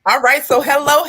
All right, so hello,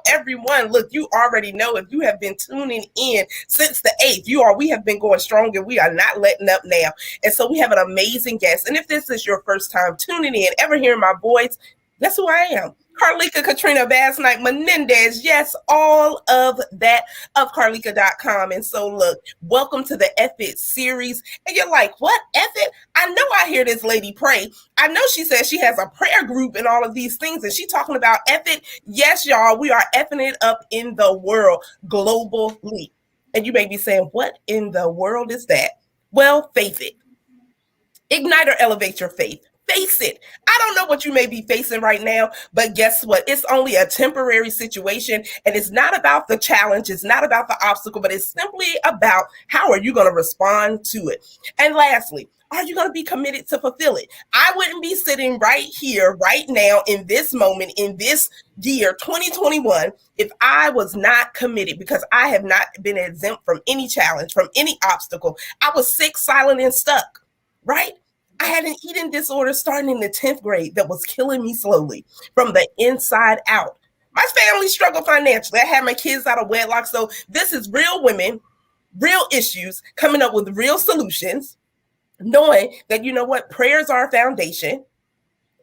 everyone. Look, you already know if you have been tuning in since the 8th, we have been going strong and we are not letting up now. And so we have an amazing guest. And if this is your first time tuning in, ever hearing my voice, that's who I am. Carlika Katrina Basnight-Menendez. Yes, all of that of Carlika.com. And so look, welcome to the F It series. And you're like, what? F It? I know I hear this lady pray. I know she says she has a prayer group and all of these things. And she talking about F It. Yes, y'all, we are effing it up in the world globally. And you may be saying, what in the world is that? Well, faith it. Ignite or elevate your faith. Face it. I don't know what you may be facing right now, but guess what? It's only a temporary situation, and it's not about the challenge. It's not about the obstacle, but it's simply about how are you going to respond to it. And lastly, are you going to be committed to fulfill it? I wouldn't be sitting right here, right now, in this moment, in this year, 2021, if I was not committed, because I have not been exempt from any challenge, from any obstacle. I was sick, silent, and stuck, right? I had an eating disorder starting in the 10th grade that was killing me slowly from the inside out. My family struggled financially. I had my kids out of wedlock. So this is real women, real issues, coming up with real solutions, knowing that, you know what, prayers are a foundation.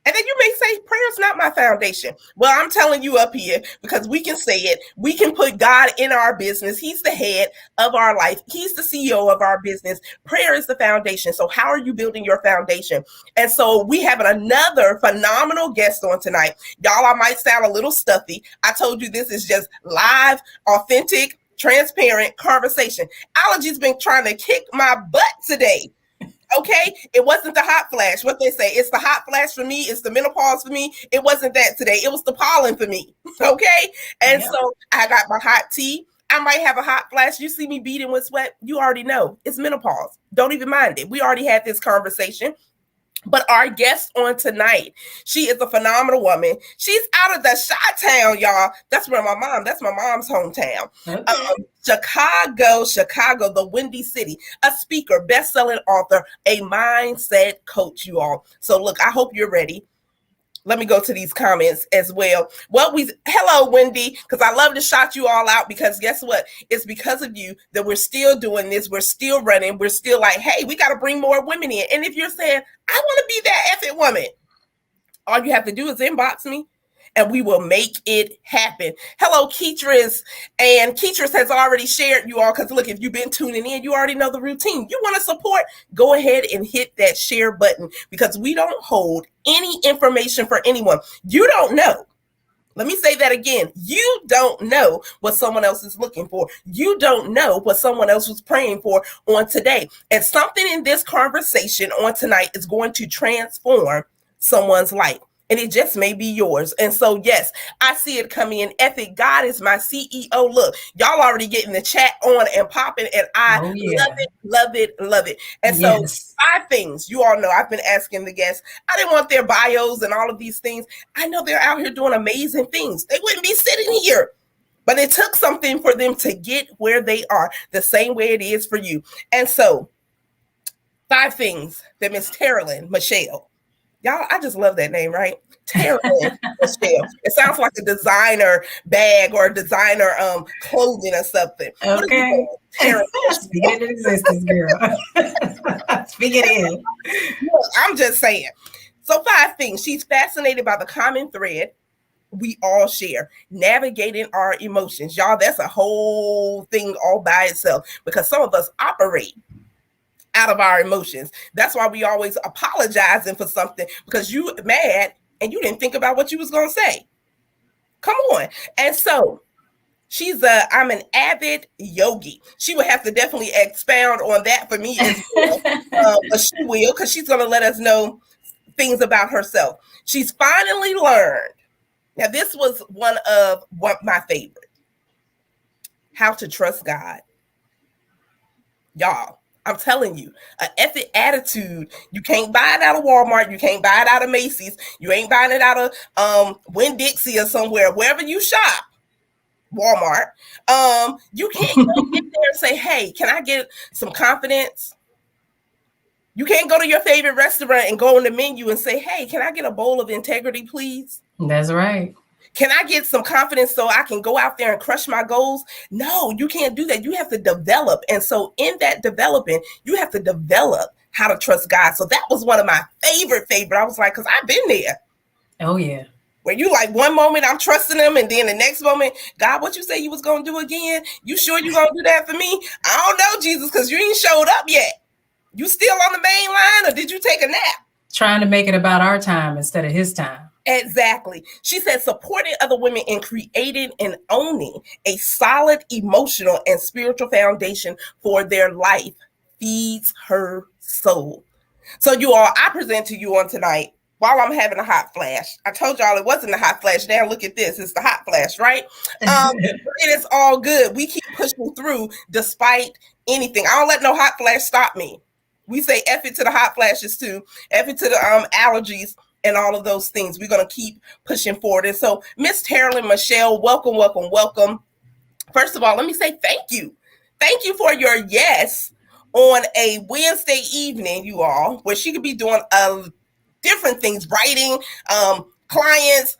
And then you may say, prayer's not my foundation. Well, I'm telling you up here, because we can say it. We can put God in our business. He's the head of our life. He's the CEO of our business. Prayer is the foundation. So how are you building your foundation? And so we have another phenomenal guest on tonight. Y'all, I might sound a little stuffy. I told you this is just live, authentic, transparent conversation. Allergy's been trying to kick my butt today. Okay, it wasn't the hot flash. What they say, it's the hot flash for me. It's the menopause for me. It wasn't that today. It was the pollen for me. Okay, and so I got my hot tea. I might have a hot flash. You see me beating with sweat. You already know it's menopause. Don't even mind it. We already had this conversation. But our guest on tonight, she is a phenomenal woman. She's out of the Chi-Town, y'all. That's my mom's hometown. Okay. Chicago, the Windy City, a speaker, best-selling author, a mindset coach, you all. So look, I hope you're ready. Let me go to these comments as well. Hello, Wendy, because I love to shout you all out, because guess what? It's because of you that we're still doing this. We're still running. We're still like, hey, we got to bring more women in. And if you're saying, I want to be that effing woman, all you have to do is inbox me and we will make it happen. Hello, Keetris. And Keetris has already shared you all, because look, if you've been tuning in, you already know the routine. You want to support, go ahead and hit that share button, because we don't hold any information for anyone. You don't know. Let me say that again. You don't know what someone else is looking for. You don't know what someone else was praying for on today. And something in this conversation on tonight is going to transform someone's life. And it just may be yours. And so, yes, I see it coming in. Ethic, God is my CEO. Look, y'all already getting the chat on and popping, and I love it. And so 5 things, you all know I've been asking the guests. I didn't want their bios and all of these things. I know they're out here doing amazing things. They wouldn't be sitting here. But it took something for them to get where they are, the same way it is for you. And so 5 things that Miss Taralyn Michelle. Y'all, I just love that name, right? Taralyn Michelle. It sounds like a designer bag or designer clothing or something. Okay. Speak it into existence, girl. Speak it in. Look, I'm just saying. So 5 things. She's fascinated by the common thread we all share, navigating our emotions. Y'all, that's a whole thing all by itself, because some of us operate out of our emotions. That's why we always apologizing for something, because you mad and you didn't think about what you was going to say. Come on. And so I'm an avid yogi. She would have to definitely expound on that for me as well. But she will, because she's going to let us know things about herself. She's finally learned Now, this was one of my favorite. How to trust God. Y'all, I'm telling you, an ethic attitude, you can't buy it out of Walmart. You can't buy it out of Macy's. You ain't buying it out of Winn-Dixie or somewhere, wherever you shop. Walmart. You can't go in there and say, hey, can I get some confidence? You can't go to your favorite restaurant and go on the menu and say, hey, can I get a bowl of integrity, please? That's right. Can I get some confidence so I can go out there and crush my goals? No, you can't do that. You have to develop. And so in that developing, you have to develop how to trust God. So that was one of my favorite. I was like, because I've been there. Oh, yeah. Where you like one moment I'm trusting him, and then the next moment, God, what you say you was going to do again? You sure you going to do that for me? I don't know, Jesus, because you ain't showed up yet. You still on the main line, or did you take a nap? Trying to make it about our time instead of his time. Exactly. She said supporting other women in creating and owning a solid emotional and spiritual foundation for their life feeds her soul. So you all, I present to you on tonight while I'm having a hot flash. I told y'all it wasn't a hot flash. Now look at this. It's the hot flash, right? It is all good. We keep pushing through despite anything. I don't let no hot flash stop me. We say F it to the hot flashes too. F it to the allergies and all of those things. We're going to keep pushing forward. And so Miss Taralyn Michelle, welcome. First of all, let me say thank you. Thank you for your yes on a Wednesday evening, you all, where she could be doing different things, writing, clients,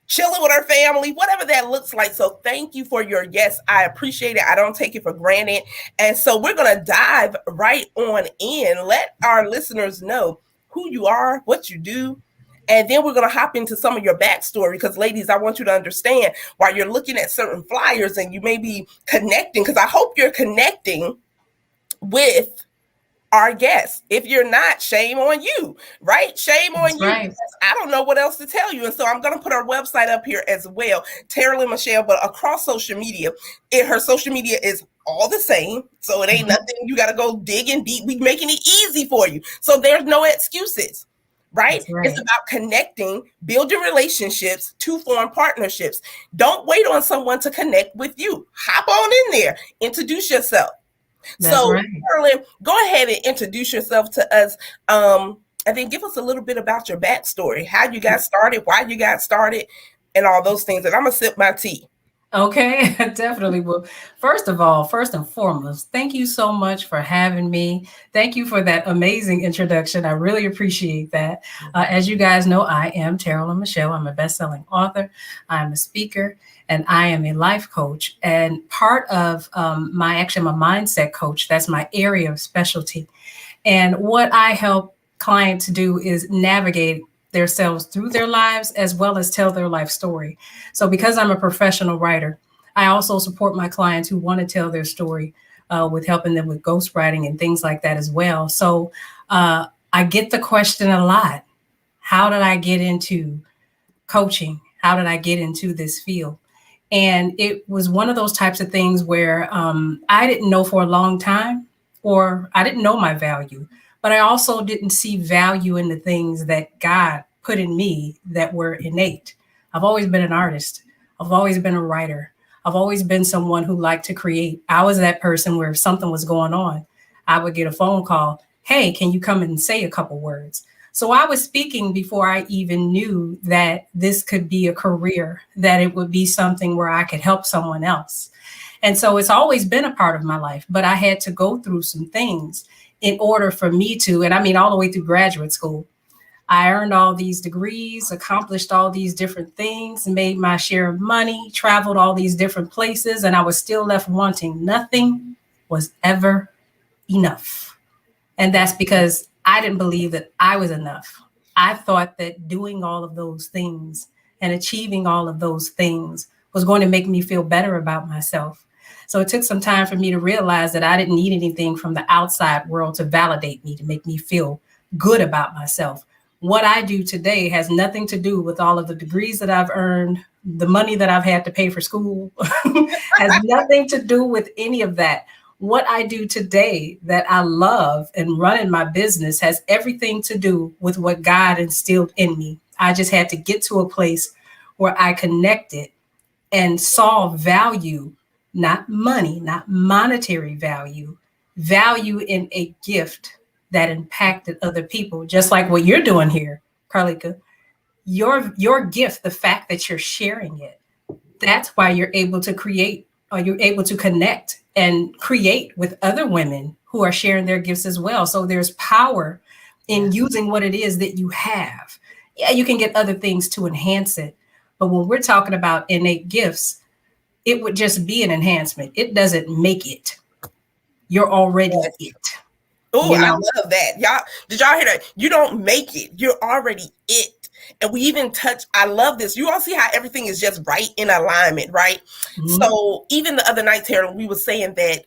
chilling with her family, whatever that looks like. So thank you for your yes. I appreciate it. I don't take it for granted. And so we're going to dive right on in. Let our listeners know who you are, what you do. And then we're going to hop into some of your backstory because, ladies, I want you to understand while you're looking at certain flyers and you may be connecting, because I hope you're connecting with our guests. If you're not, shame on you, right? Shame on you. Right. I don't know what else to tell you. And so I'm going to put her website up here as well, Taralyn Michelle, but across social media. Her social media is all the same. So it ain't nothing. You got to go digging deep. We making it easy for you. So there's no excuses. Right? It's about connecting, building relationships to form partnerships. Don't wait on someone to connect with you. Hop on in there. Introduce yourself. Taralyn, go ahead and introduce yourself to us. And then give us a little bit about your backstory, how you got started, why you got started, and all those things. And I'm going to sip my tea. Okay, definitely. Well, first and foremost, thank you so much for having me. Thank you for that amazing introduction. I really appreciate that. As you guys know, I am Taralyn Michelle. I'm a best-selling author. I'm a speaker, and I am a life coach. And part of my mindset coach, that's my area of specialty. And what I help clients do is navigate themselves through their lives as well as tell their life story. So because I'm a professional writer, I also support my clients who want to tell their story with helping them with ghostwriting and things like that as well. So I get the question a lot. How did I get into coaching? How did I get into this field? And it was one of those types of things where I didn't know for a long time, or I didn't know my value. But I also didn't see value in the things that God put in me that were innate. I've always been an artist. I've always been a writer. I've always been someone who liked to create. I was that person where if something was going on, I would get a phone call. Hey, can you come and say a couple words? So I was speaking before I even knew that this could be a career, that it would be something where I could help someone else. And so it's always been a part of my life, but I had to go through some things in order for me to, and I mean, all the way through graduate school, I earned all these degrees, accomplished all these different things, made my share of money, traveled all these different places, and I was still left wanting. Nothing was ever enough. And that's because I didn't believe that I was enough. I thought that doing all of those things and achieving all of those things was going to make me feel better about myself. So it took some time for me to realize that I didn't need anything from the outside world to validate me, to make me feel good about myself. What I do today has nothing to do with all of the degrees that I've earned, the money that I've had to pay for school, has nothing to do with any of that. What I do today that I love and running my business has everything to do with what God instilled in me. I just had to get to a place where I connected and saw value, not money, not monetary value, value in a gift that impacted other people, just like what you're doing here, Carlika. Your gift, the fact that you're sharing it, that's why you're able to create, or you're able to connect and create with other women who are sharing their gifts as well. So there's power in using what it is that you have. Yeah, you can get other things to enhance it. But when we're talking about innate gifts, it would just be an enhancement. It doesn't make it. You're already it. Oh, I love that. Y'all, did y'all hear that? You don't make it. You're already it. And we even touch, I love this. You all see how everything is just right in alignment, right? Mm-hmm. So even the other night, Taralyn, we were saying that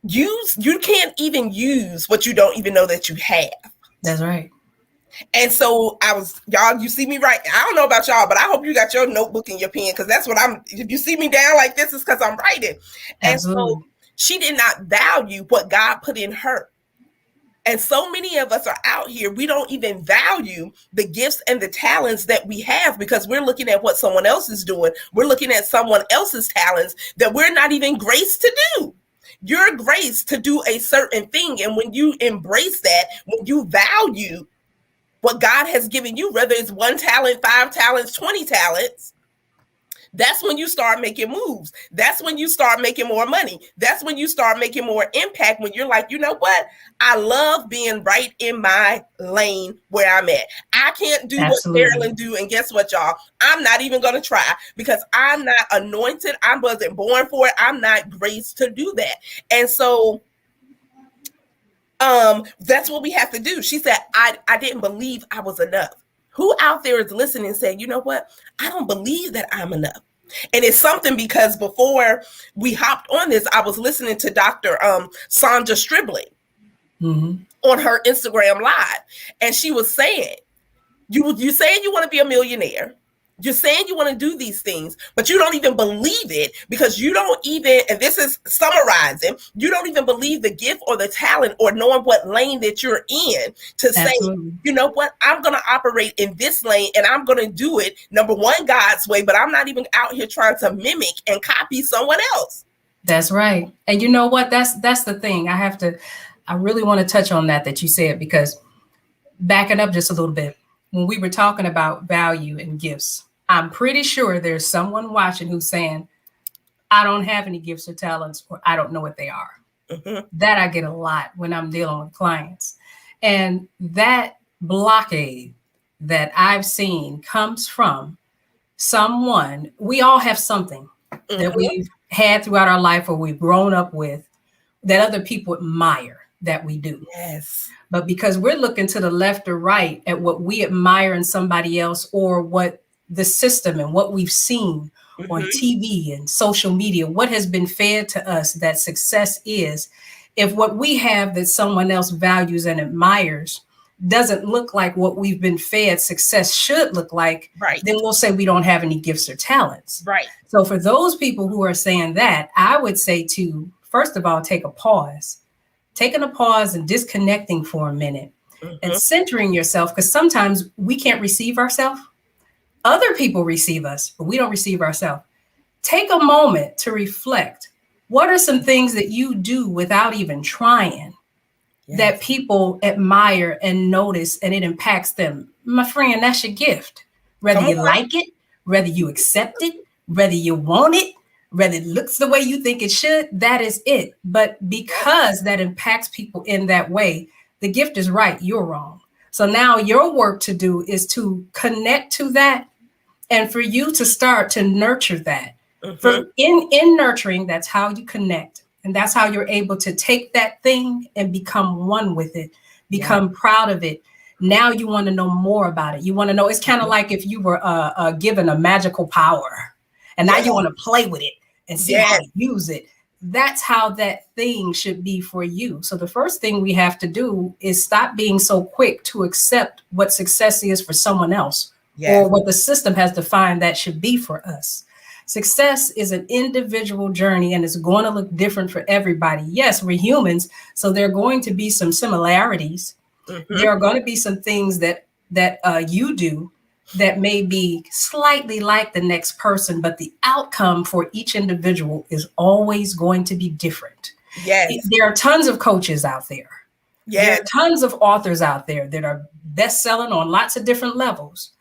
you can't even use what you don't even know that you have. That's right. And so y'all, you see me write. I don't know about y'all, but I hope you got your notebook and your pen, because that's what if you see me down like this, is because I'm writing. Absolutely. And so she did not value what God put in her. And so many of us are out here, we don't even value the gifts and the talents that we have, because we're looking at what someone else is doing. We're looking at someone else's talents that we're not even graced to do. You're graced to do a certain thing. And when you embrace that, when you value what God has given you, whether it's 1 talent, 5 talents, 20 talents, that's when you start making moves. That's when you start making more money. That's when you start making more impact, when you're like, you know what? I love being right in my lane where I'm at. I can't do Absolutely. What Taralyn do. And guess what, y'all? I'm not even going to try, because I'm not anointed. I wasn't born for it. I'm not graced to do that. And so that's what we have to do. She said, I didn't believe I was enough. Who out there is listening and saying, you know what? I don't believe that I'm enough. And it's something, because before we hopped on this, I was listening to Dr. Sandra Stribling on her Instagram Live. And she was saying, you saying you want to be a millionaire. You're saying you want to do these things, but you don't even believe it, because you don't even, and this is summarizing, you don't even believe the gift or the talent or knowing what lane that you're in to Absolutely. Say, you know what, I'm going to operate in this lane and I'm going to do it, number one, God's way, but I'm not even out here trying to mimic and copy someone else. That's right. And you know what, that's the thing. I really want to touch on that you said, because backing up just a little bit, when we were talking about value and gifts, I'm pretty sure there's someone watching who's saying, I don't have any gifts or talents, or I don't know what they are. Mm-hmm. That I get a lot when I'm dealing with clients. And that blockade that I've seen comes from someone, we all have something that we've had throughout our life, or we've grown up with, that other people admire that we do. Yes. But because we're looking to the left or right at what we admire in somebody else, or what the system and what we've seen on TV and social media, what has been fed to us that success is, if what we have that someone else values and admires doesn't look like what we've been fed success should look like, right, then we'll say we don't have any gifts or talents. Right. So for those people who are saying that, I would say to, first of all, take a pause. Taking a pause and disconnecting for a minute and centering yourself, because sometimes we can't receive ourselves. Other people receive us, but we don't receive ourselves. Take a moment to reflect. What are some things that you do without even trying that people admire and notice, and it impacts them? My friend, that's your gift. Whether you like it, whether you accept it, whether you want it, whether it looks the way you think it should, that is it. But because that impacts people in that way, the gift is right, you're wrong. So now your work to do is to connect to that, and for you to start to nurture that. For in nurturing, that's how you connect. And that's how you're able to take that thing and become one with it, become proud of it. Now you want to know more about it. You want to know, it's kind of like if you were given a magical power, and now you want to play with it and see how to use it. That's how that thing should be for you. So the first thing we have to do is stop being so quick to accept what success is for someone else, or what the system has defined that should be for us. Success is an individual journey, and it's going to look different for everybody. Yes, we're humans, so there are going to be some similarities. There are going to be some things that you do that may be slightly like the next person, but the outcome for each individual is always going to be different. Yes. There are tons of coaches out there. Yes. There are tons of authors out there that are best-selling on lots of different levels.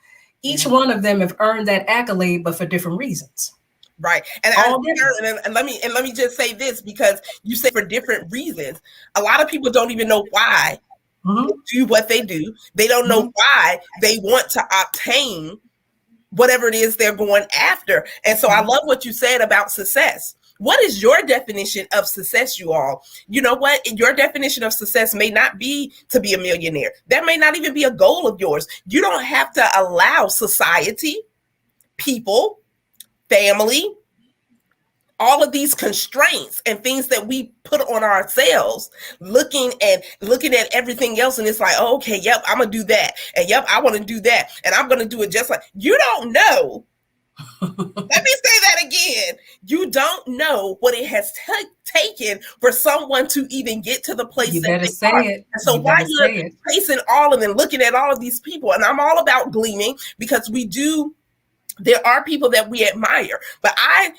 Each one of them have earned that accolade, but for different reasons. Right. And let me just say this, because you say for different reasons. A lot of people don't even know why they do what they do. They don't know why they want to obtain whatever it is they're going after. And so I love what you said about success. What is your definition of success, you all? You know what? Your definition of success may not be to be a millionaire. That may not even be a goal of yours. You don't have to allow society, people, family, all of these constraints and things that we put on ourselves, looking at everything else. And it's like, oh, okay, yep, I'm going to do that. And yep, I want to do that. And I'm going to do it just like, you don't know. Let me say that again. You don't know what it has taken for someone to even get to the place you that better they say are. it. And so while you're facing all of them, looking at all of these people, and I'm all about gleaming, because there are people that we admire, but I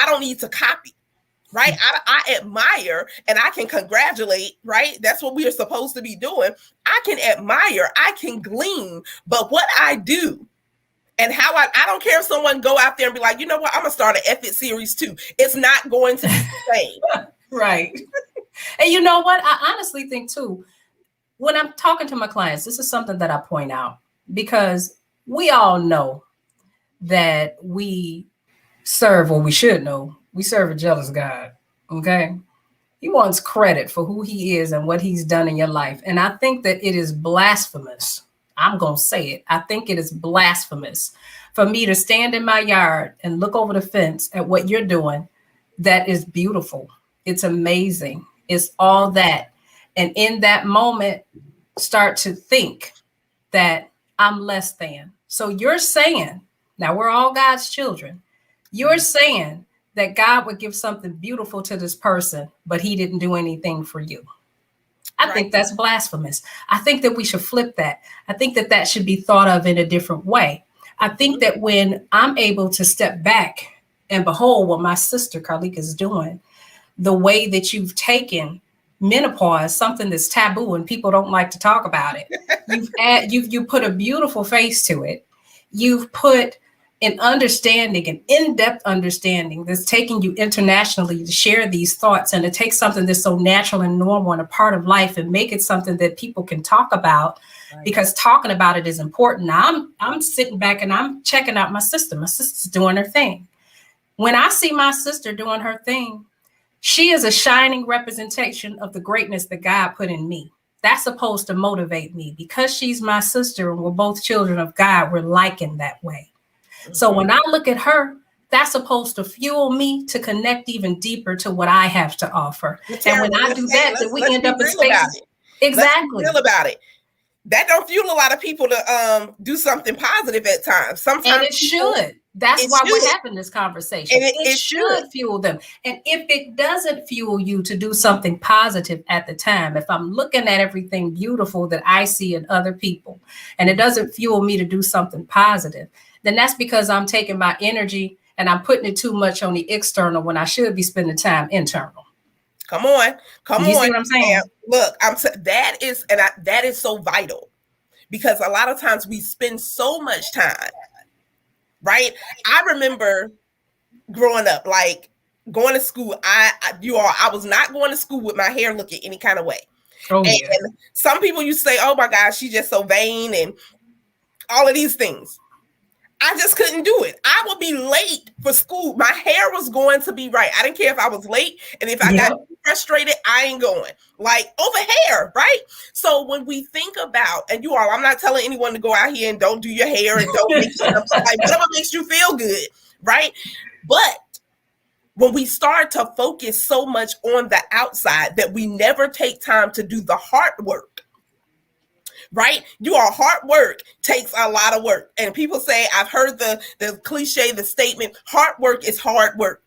don't need to copy, right? I admire and I can congratulate, right? That's what we are supposed to be doing. I can admire, I can glean, but what I do and how I don't care if someone go out there and be like, you know what, I'm gonna start an F-It series too. It's not going to be the same. Right. And you know what? I honestly think too, when I'm talking to my clients, this is something that I point out, because we all know that we serve, or we should know, we serve a jealous God. Okay. He wants credit for who he is and what he's done in your life. And I think that it is blasphemous. I'm going to say it. I think it is blasphemous for me to stand in my yard and look over the fence at what you're doing. That is beautiful. It's amazing. It's all that. And in that moment, start to think that I'm less than. So you're saying, now we're all God's children. You're saying that God would give something beautiful to this person, but he didn't do anything for you. I think that's blasphemous. I think that we should flip that. I think that that should be thought of in a different way. I think that when I'm able to step back and behold what my sister Carlika is doing, the way that you've taken menopause, something that's taboo and people don't like to talk about it. You put a beautiful face to it. You've put an understanding, an in-depth understanding that's taking you internationally to share these thoughts and to take something that's so natural and normal and a part of life and make it something that people can talk about, because talking about it is important. Now I'm sitting back and I'm checking out my sister. My sister's doing her thing. When I see my sister doing her thing, she is a shining representation of the greatness that God put in me. That's supposed to motivate me, because she's my sister and we're both children of God. We're likened that way. So when I look at her, that's supposed to fuel me to connect even deeper to what I have to offer. And when I do that, then we end up in spaces. Exactly. Let's be real about it. That don't fuel a lot of people to do something positive at times. Sometimes, and it should. That's why we're having this conversation. And it should fuel them. And if it doesn't fuel you to do something positive at the time, if I'm looking at everything beautiful that I see in other people, and it doesn't fuel me to do something positive, then that's because I'm taking my energy and I'm putting it too much on the external when I should be spending time internal. Come on. You see what I'm saying? And look, that is so vital, because a lot of times we spend so much time, right? I remember growing up, like going to school. I was not going to school with my hair looking any kind of way. Oh, and yeah. Some people used to say, oh my gosh, she's just so vain and all of these things. I just couldn't do it. I would be late for school. My hair was going to be right. I didn't care if I was late. And if I got frustrated, I ain't going. Like, over hair, right? So when we think about, and you all, I'm not telling anyone to go out here and don't do your hair and don't make stuff, like whatever makes you feel good, right? But when we start to focus so much on the outside that we never take time to do the hard work, right? Hard work takes a lot of work. And people say, I've heard the cliche, the statement, hard work is hard work.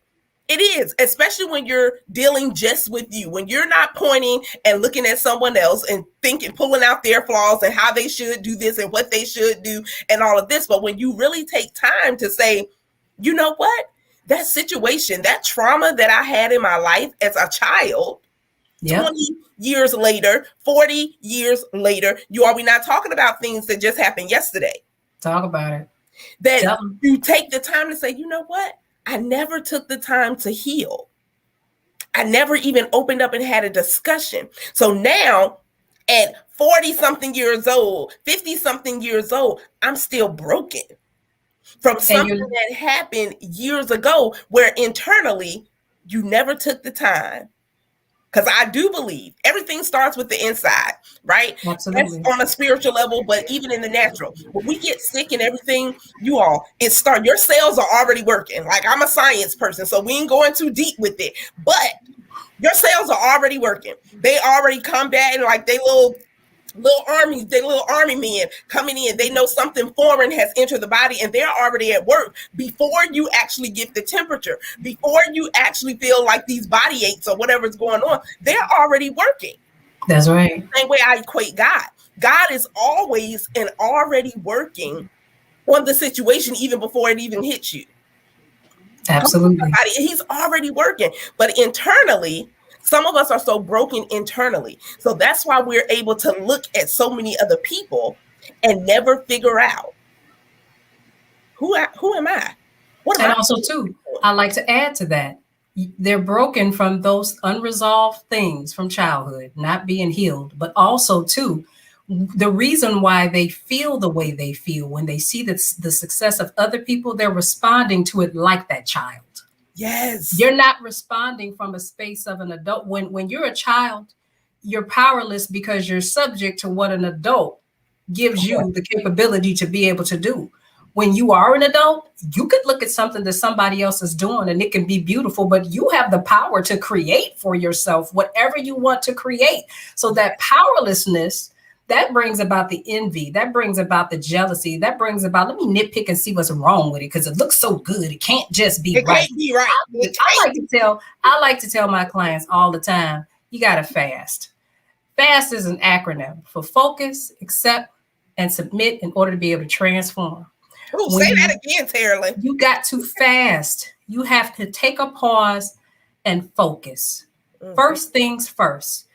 It is, especially when you're dealing just with you, when you're not pointing and looking at someone else and thinking, pulling out their flaws and how they should do this and what they should do and all of this. But when you really take time to say, you know what, that situation, that trauma that I had in my life as a child, 20 years later, 40 years later, we're not talking about things that just happened yesterday. Talk about it. That you take the time to say, you know what? I never took the time to heal. I never even opened up and had a discussion. So now at 40 something years old, 50 something years old, I'm still broken from something that happened years ago where internally you never took the time. Because I do believe everything starts with the inside, right? Absolutely. That's on a spiritual level, but even in the natural. When we get sick and everything, your cells are already working. Like, I'm a science person, so we ain't going too deep with it. But your cells are already working. They already combating, like they little army men coming in. They know something foreign has entered the body and they're already at work before you actually get the temperature, before you actually feel like these body aches or whatever's going on. They're already working. That's right. Same way I equate God. God is always and already working on the situation even before it even hits you. Absolutely. He's already working. But internally, some of us are so broken internally. So that's why we're able to look at so many other people and never figure out who am I? What am I? And also, too, I like to add to that. They're broken from those unresolved things from childhood, not being healed, but also, too, the reason why they feel the way they feel when they see the success of other people, they're responding to it like that child. Yes. You're not responding from a space of an adult. When you're a child, you're powerless because you're subject to what an adult gives you the capability to be able to do. When you are an adult, you could look at something that somebody else is doing and it can be beautiful, but you have the power to create for yourself whatever you want to create. So that powerlessness, that brings about the envy, that brings about the jealousy, that brings about, let me nitpick and see what's wrong with it because it looks so good. It can't just be right. It can't be right. I like to tell my clients all the time, you got to fast. FAST is an acronym for focus, accept, and submit in order to be able to transform. Ooh, say that again, Taralyn. You got to fast. You have to take a pause and focus. Mm-hmm. First things first.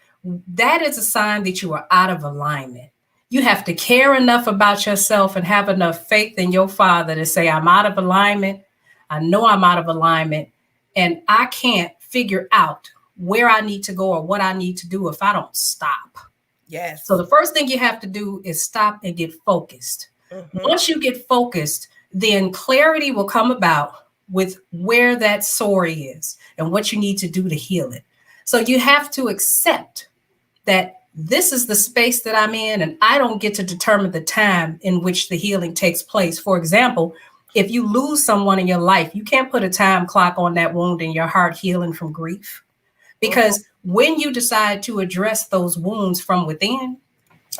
That is a sign that you are out of alignment. You have to care enough about yourself and have enough faith in your Father to say, I'm out of alignment. I know I'm out of alignment. And I can't figure out where I need to go or what I need to do if I don't stop. Yes. So the first thing you have to do is stop and get focused. Mm-hmm. Once you get focused, then clarity will come about with where that story is and what you need to do to heal it. So you have to accept that this is the space that I'm in, and I don't get to determine the time in which the healing takes place. For example, if you lose someone in your life, you can't put a time clock on that wound in your heart healing from grief. Because when you decide to address those wounds from within,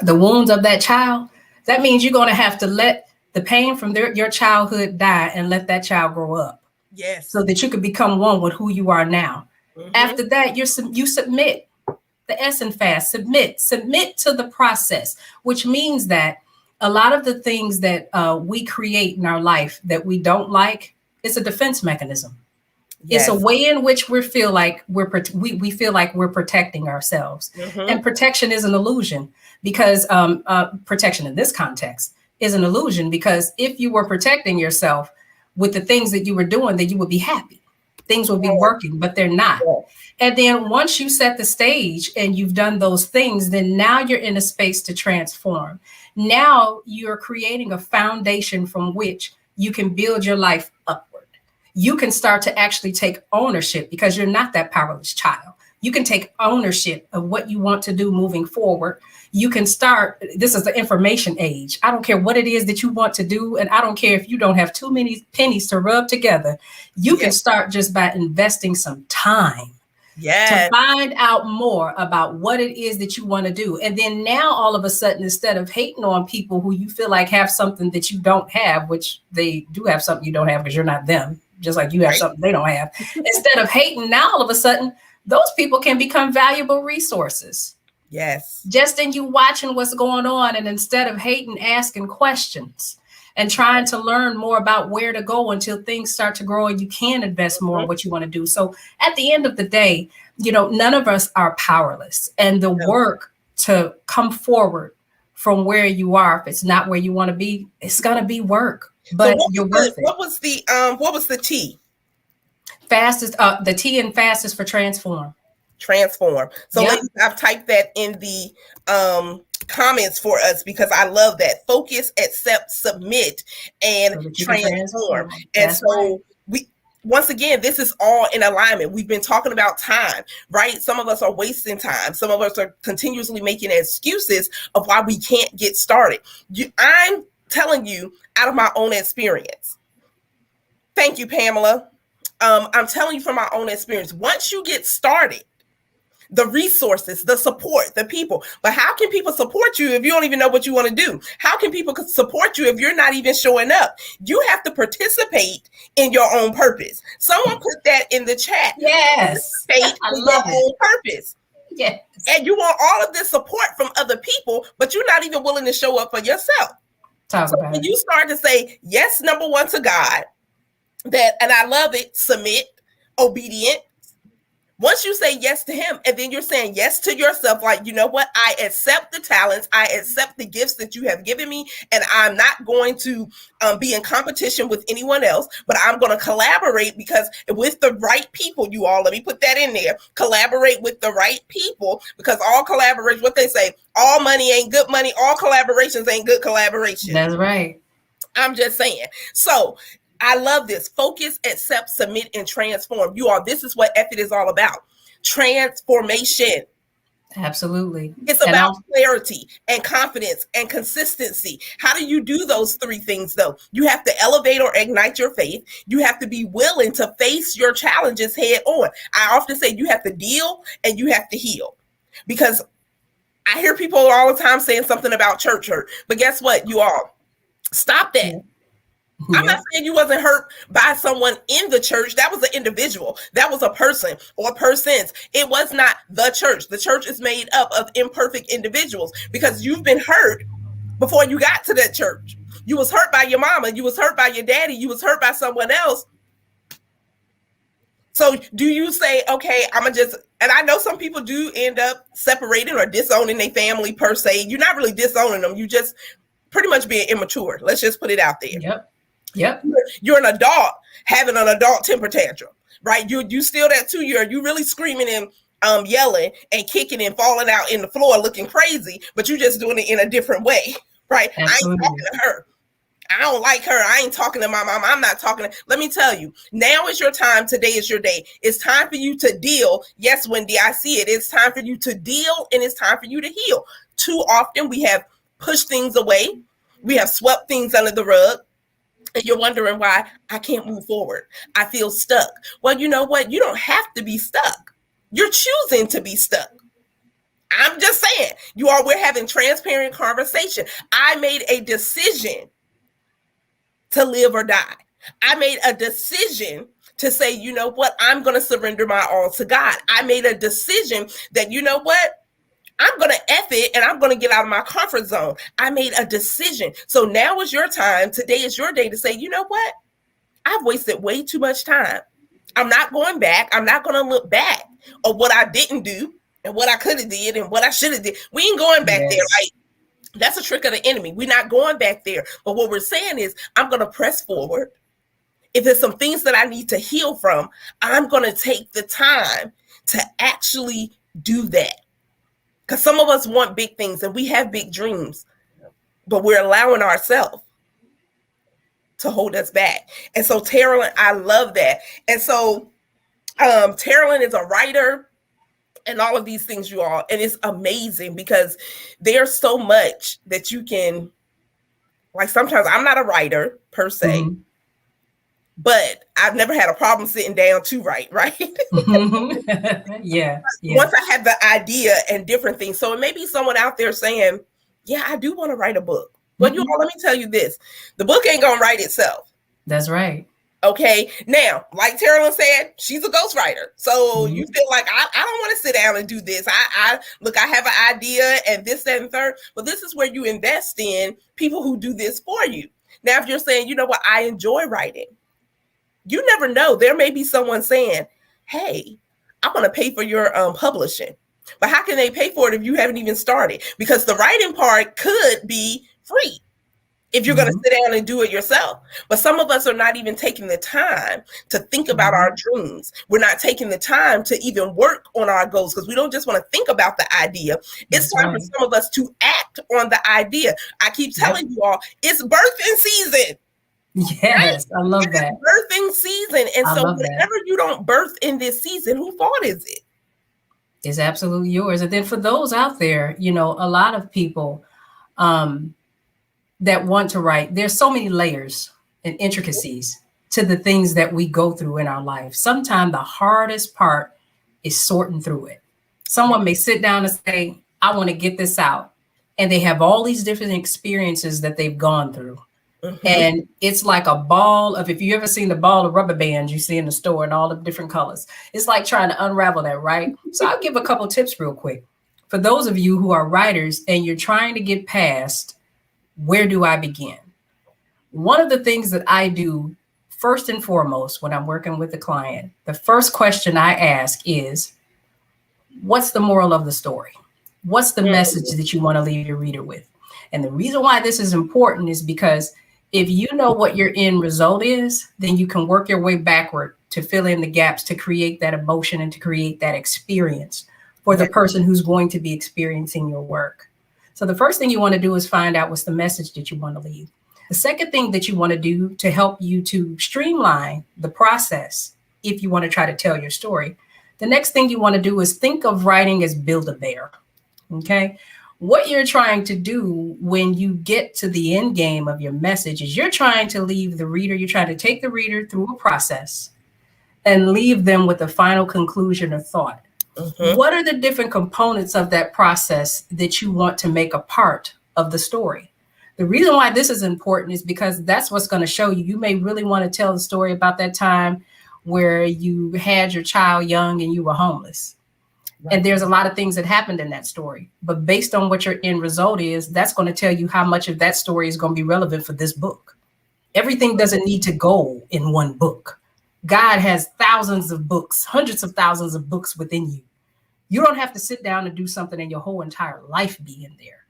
the wounds of that child, that means you're going to have to let the pain from your childhood die and let that child grow up. Yes. So that you could become one with who you are now. Mm-hmm. After that, you submit. The S in FAST, submit to the process, which means that a lot of the things that we create in our life that we don't like, it's a defense mechanism. Yes. It's a way in which we feel like we feel like we're protecting ourselves. Mm-hmm. And protection is an illusion because protection in this context is an illusion, because if you were protecting yourself with the things that you were doing, then you would be happy. Things would be working, but they're not. Yeah. And then once you set the stage and you've done those things, then now you're in a space to transform. Now you're creating a foundation from which you can build your life upward. You can start to actually take ownership because you're not that powerless child. You can take ownership of what you want to do moving forward. You can start, this is the information age. I don't care what it is that you want to do. And I don't care if you don't have too many pennies to rub together. You can start just by investing some time. To find out more about what it is that you want to do. And then now all of a sudden, instead of hating on people who you feel like have something that you don't have, which they do have something you don't have because you're not them, just like you have something they don't have. Instead of hating, now all of a sudden, those people can become valuable resources. Yes. Just in you watching what's going on, and instead of hating, asking questions and trying to learn more about where to go until things start to grow and you can invest more in what you want to do. So at the end of the day, none of us are powerless. And the work to come forward from where you are, if it's not where you want to be, it's going to be work. But you're worth it. What was the T? Fastest, the T in fastest for transform. Transform. So ladies, I've typed that in the comments for us because I love that. Focus, accept, submit, and transform. And so once again, this is all in alignment. We've been talking about time, right? Some of us are wasting time. Some of us are continuously making excuses of why we can't get started. I'm telling you out of my own experience. Thank you, Pamela. I'm telling you from my own experience. Once you get started, the resources, the support, the people. But how can people support you if you don't even know what you want to do? How can people support you if you're not even showing up? You have to participate in your own purpose. Someone put that in the chat. Yes. I love your own purpose. Yes. And you want all of this support from other people, but you're not even willing to show up for yourself. When you start to say, yes, number one to God, and I love it, submit, obedient. Once you say yes to him, and then you're saying yes to yourself, like, you know what? I accept the talents. I accept the gifts that you have given me. And I'm not going to be in competition with anyone else, but I'm going to collaborate because with the right people, you all, let me put that in there, collaborate with the right people, because all collaboration, what they say, all money ain't good money. All collaborations ain't good collaboration. That's right. I'm just saying. So I love this. Focus, accept, submit, and transform. You all, this is what effort is all about. Transformation. Absolutely. It's about clarity and confidence and consistency. How do you do those three things, though? You have to elevate or ignite your faith. You have to be willing to face your challenges head on. I often say you have to deal and you have to heal, because I hear people all the time saying something about church hurt. But guess what, you all? Stop that. I'm not saying you wasn't hurt by someone in the church. That was an individual. That was a person or persons. It was not the church. The church is made up of imperfect individuals, because you've been hurt before you got to that church. You was hurt by your mama. You was hurt by your daddy. You was hurt by someone else. So do you say, okay, and I know some people do end up separating or disowning their family per se. You're not really disowning them. You just pretty much being immature. Let's just put it out there. Yep. You're an adult having an adult temper tantrum, right? You still that 2-year. You really screaming and yelling and kicking and falling out in the floor looking crazy, but you just doing it in a different way, right? Absolutely. I ain't talking to her. I don't like her. I ain't talking to my mom. I'm not talking to. Let me tell you, now is your time. Today is your day. It's time for you to deal. Yes, Wendy, I see it. It's time for you to deal, and it's time for you to heal. Too often we have pushed things away. We have swept things under the rug. And you're wondering why I can't move forward. I feel stuck. Well, you know what? You don't have to be stuck. You're choosing to be stuck. I'm just saying, we're having transparent conversation. I made a decision to live or die. I made a decision to say, you know what? I'm going to surrender my all to God. I made a decision that, you know what? I'm going to F it and I'm going to get out of my comfort zone. I made a decision. So now is your time. Today is your day to say, you know what? I've wasted way too much time. I'm not going back. I'm not going to look back of what I didn't do and what I could have did and what I should have did. We ain't going back there. Like, that's a trick of the enemy. We're not going back there. But what we're saying is, I'm going to press forward. If there's some things that I need to heal from, I'm going to take the time to actually do that. Because some of us want big things and we have big dreams, but we're allowing ourselves to hold us back. And so Taralyn, I love that. And so Taralyn is a writer and all of these things, you all. And it's amazing because there's so much that you can, like, sometimes I'm not a writer per se, but I've never had a problem sitting down to write, right? Yeah. Once I have the idea and different things. So it may be someone out there saying, yeah, I do want to write a book. Well, you all, let me tell you this. The book ain't going to write itself. That's right. Okay. Now, like Taralyn said, she's a ghostwriter. So you feel like I don't want to sit down and do this. I have an idea and this, that, and third. But this is where you invest in people who do this for you. Now, if you're saying, you know what, I enjoy writing, you never know. There may be someone saying, hey, I want to pay for your publishing. But how can they pay for it if you haven't even started? Because the writing part could be free if you're going to sit down and do it yourself. But some of us are not even taking the time to think about our dreams. We're not taking the time to even work on our goals because we don't just want to think about the idea. It's time for some of us to act on the idea. I keep telling you all, it's birthing season. Yes, right? I love that. Birthing season. And so whatever you don't birth in this season, whose fault is it? It's absolutely yours. And then for those out there, you know, a lot of people that want to write, there's so many layers and intricacies to the things that we go through in our life. Sometimes the hardest part is sorting through it. Someone may sit down and say, I want to get this out. And they have all these different experiences that they've gone through. And it's like a ball of, if you ever seen the ball of rubber bands you see in the store in all the different colors, it's like trying to unravel that, right? So I'll give a couple tips real quick. For those of you who are writers and you're trying to get past, where do I begin? One of the things that I do first and foremost when I'm working with a client, the first question I ask is, what's the moral of the story? What's the message that you want to leave your reader with? And the reason why this is important is because if you know what your end result is, then you can work your way backward to fill in the gaps, to create that emotion and to create that experience for the person who's going to be experiencing your work. So the first thing you want to do is find out what's the message that you want to leave. The second thing that you want to do to help you to streamline the process, if you want to try to tell your story, the next thing you want to do is think of writing as Build-A-Bear. Okay. What you're trying to do when you get to the end game of your message is you're trying to leave the reader, you're trying to take the reader through a process and leave them with a final conclusion or thought. What are the different components of that process that you want to make a part of the story? The reason why this is important is because that's what's going to show you. You may really want to tell the story about that time where you had your child young and you were homeless. And there's a lot of things that happened in that story. But based on what your end result is, that's going to tell you how much of that story is going to be relevant for this book. Everything doesn't need to go in one book. God has thousands of books, hundreds of thousands of books within you. You don't have to sit down and do something and your whole entire life be in there.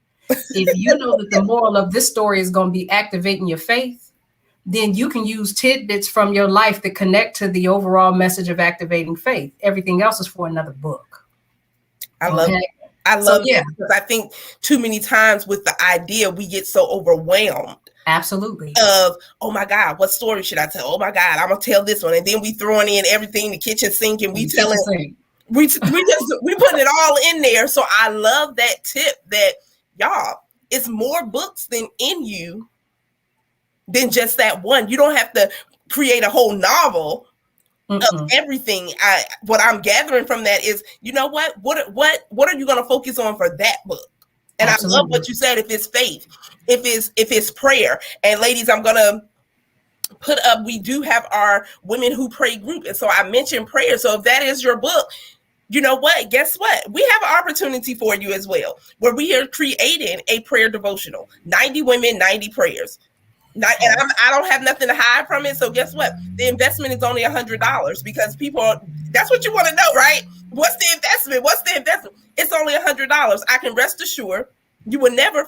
If you know that the moral of this story is going to be activating your faith, then you can use tidbits from your life that connect to the overall message of activating faith. Everything else is for another book. I love it. I love it because I think too many times with the idea, we get so overwhelmed. Absolutely. Of, oh my God, what story should I tell? Oh my God, I'm going to tell this one. And then we throwing in everything, the kitchen sink, and we telling, we putting it all in there. So I love that tip that y'all, it's more books than in you than just that one. You don't have to create a whole novel of everything. What I'm gathering from that is, you know what are you going to focus on for that book? And absolutely. I love what you said. If it's faith, if it's prayer, and ladies, I'm going to put up, we do have our Women Who Pray group. And so I mentioned prayer. So if that is your book, you know what? Guess what? We have an opportunity for you as well, where we are creating a prayer devotional, 90 women, 90 prayers. And I don't have nothing to hide from it. So guess what? The investment is only $100 because that's what you want to know, right? What's the investment? It's only $100. I can rest assured you will never,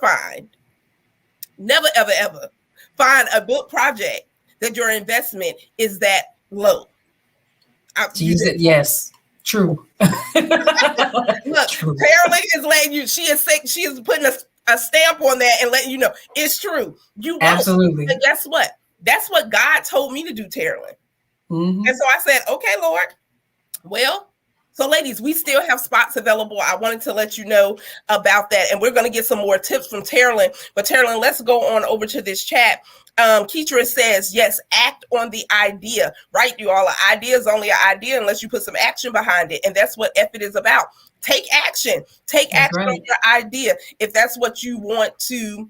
ever find a book project that your investment is that low. Yes. True. Look, true. Taralyn is letting you, she is putting a stamp on that and letting you know it's true. You absolutely. And guess what? That's what God told me to do, Taralyn. And so I said, okay, Lord. Well, so ladies, we still have spots available. I wanted to let you know about that. And we're going to get some more tips from Taralyn. But Taralyn, let's go on over to this chat. Keitra says, yes, act on the idea, right? You all, an idea is only an idea unless you put some action behind it. And that's what effort is about. Take action. Take action on your idea. If that's what you want to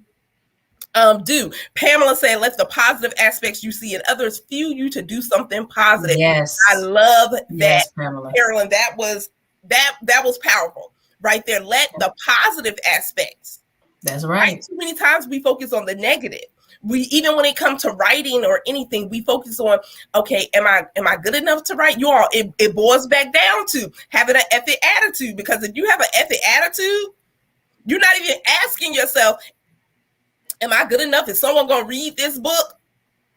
Do. Pamela said, let the positive aspects you see in others fuel you to do something positive. Yes. I love that, yes, Pamela. Taralyn. That was powerful right there. Let the positive aspects. That's right. Too many times we focus on the negative. We, even when it comes to writing or anything, we focus on, okay, am I good enough to write? You all, it boils back down to having an ethic attitude, because if you have an ethic attitude, you're not even asking yourself, am I good enough? Is someone going to read this book?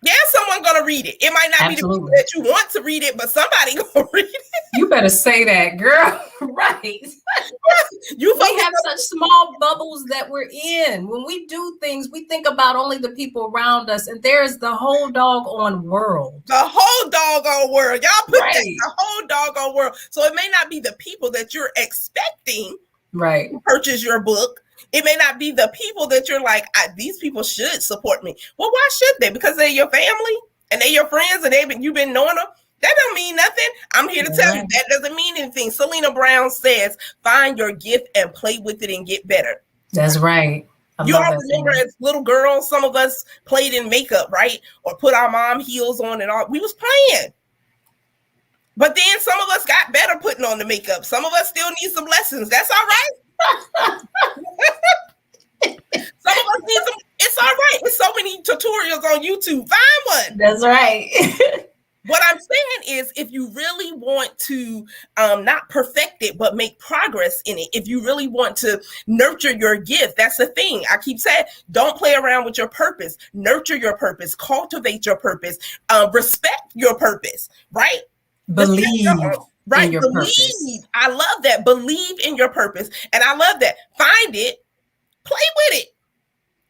Yeah, someone's going to read it. It might not Absolutely. be the people that you want to read it, but somebody going to read it. You better say that, girl. Right. We have such small bubbles that we're in. When we do things, we think about only the people around us, and there's the whole doggone world. The whole doggone world. Y'all put that, the whole doggone world. So it may not be the people that you're expecting to purchase your book. It may not be the people that you're like, these people should support me. Well, why should they? Because they're your family and they're your friends and you've been knowing them. That don't mean nothing. I'm here to tell you that doesn't mean anything. Selena Brown says, find your gift and play with it and get better. That's right. You all remember as little girls, some of us played in makeup, right? Or put our mom heels on and all. We was playing. But then some of us got better putting on the makeup. Some of us still need some lessons. That's all right. Some of us need some. It's all right. There's so many tutorials on YouTube. Find one. That's right. What I'm saying is, if you really want to not perfect it, but make progress in it, if you really want to nurture your gift, that's the thing. I keep saying, don't play around with your purpose. Nurture your purpose. Cultivate your purpose. Respect your purpose, right? Believe. Right. Believe. Purpose. I love that. Believe in your purpose. And I love that. Find it. Play with it.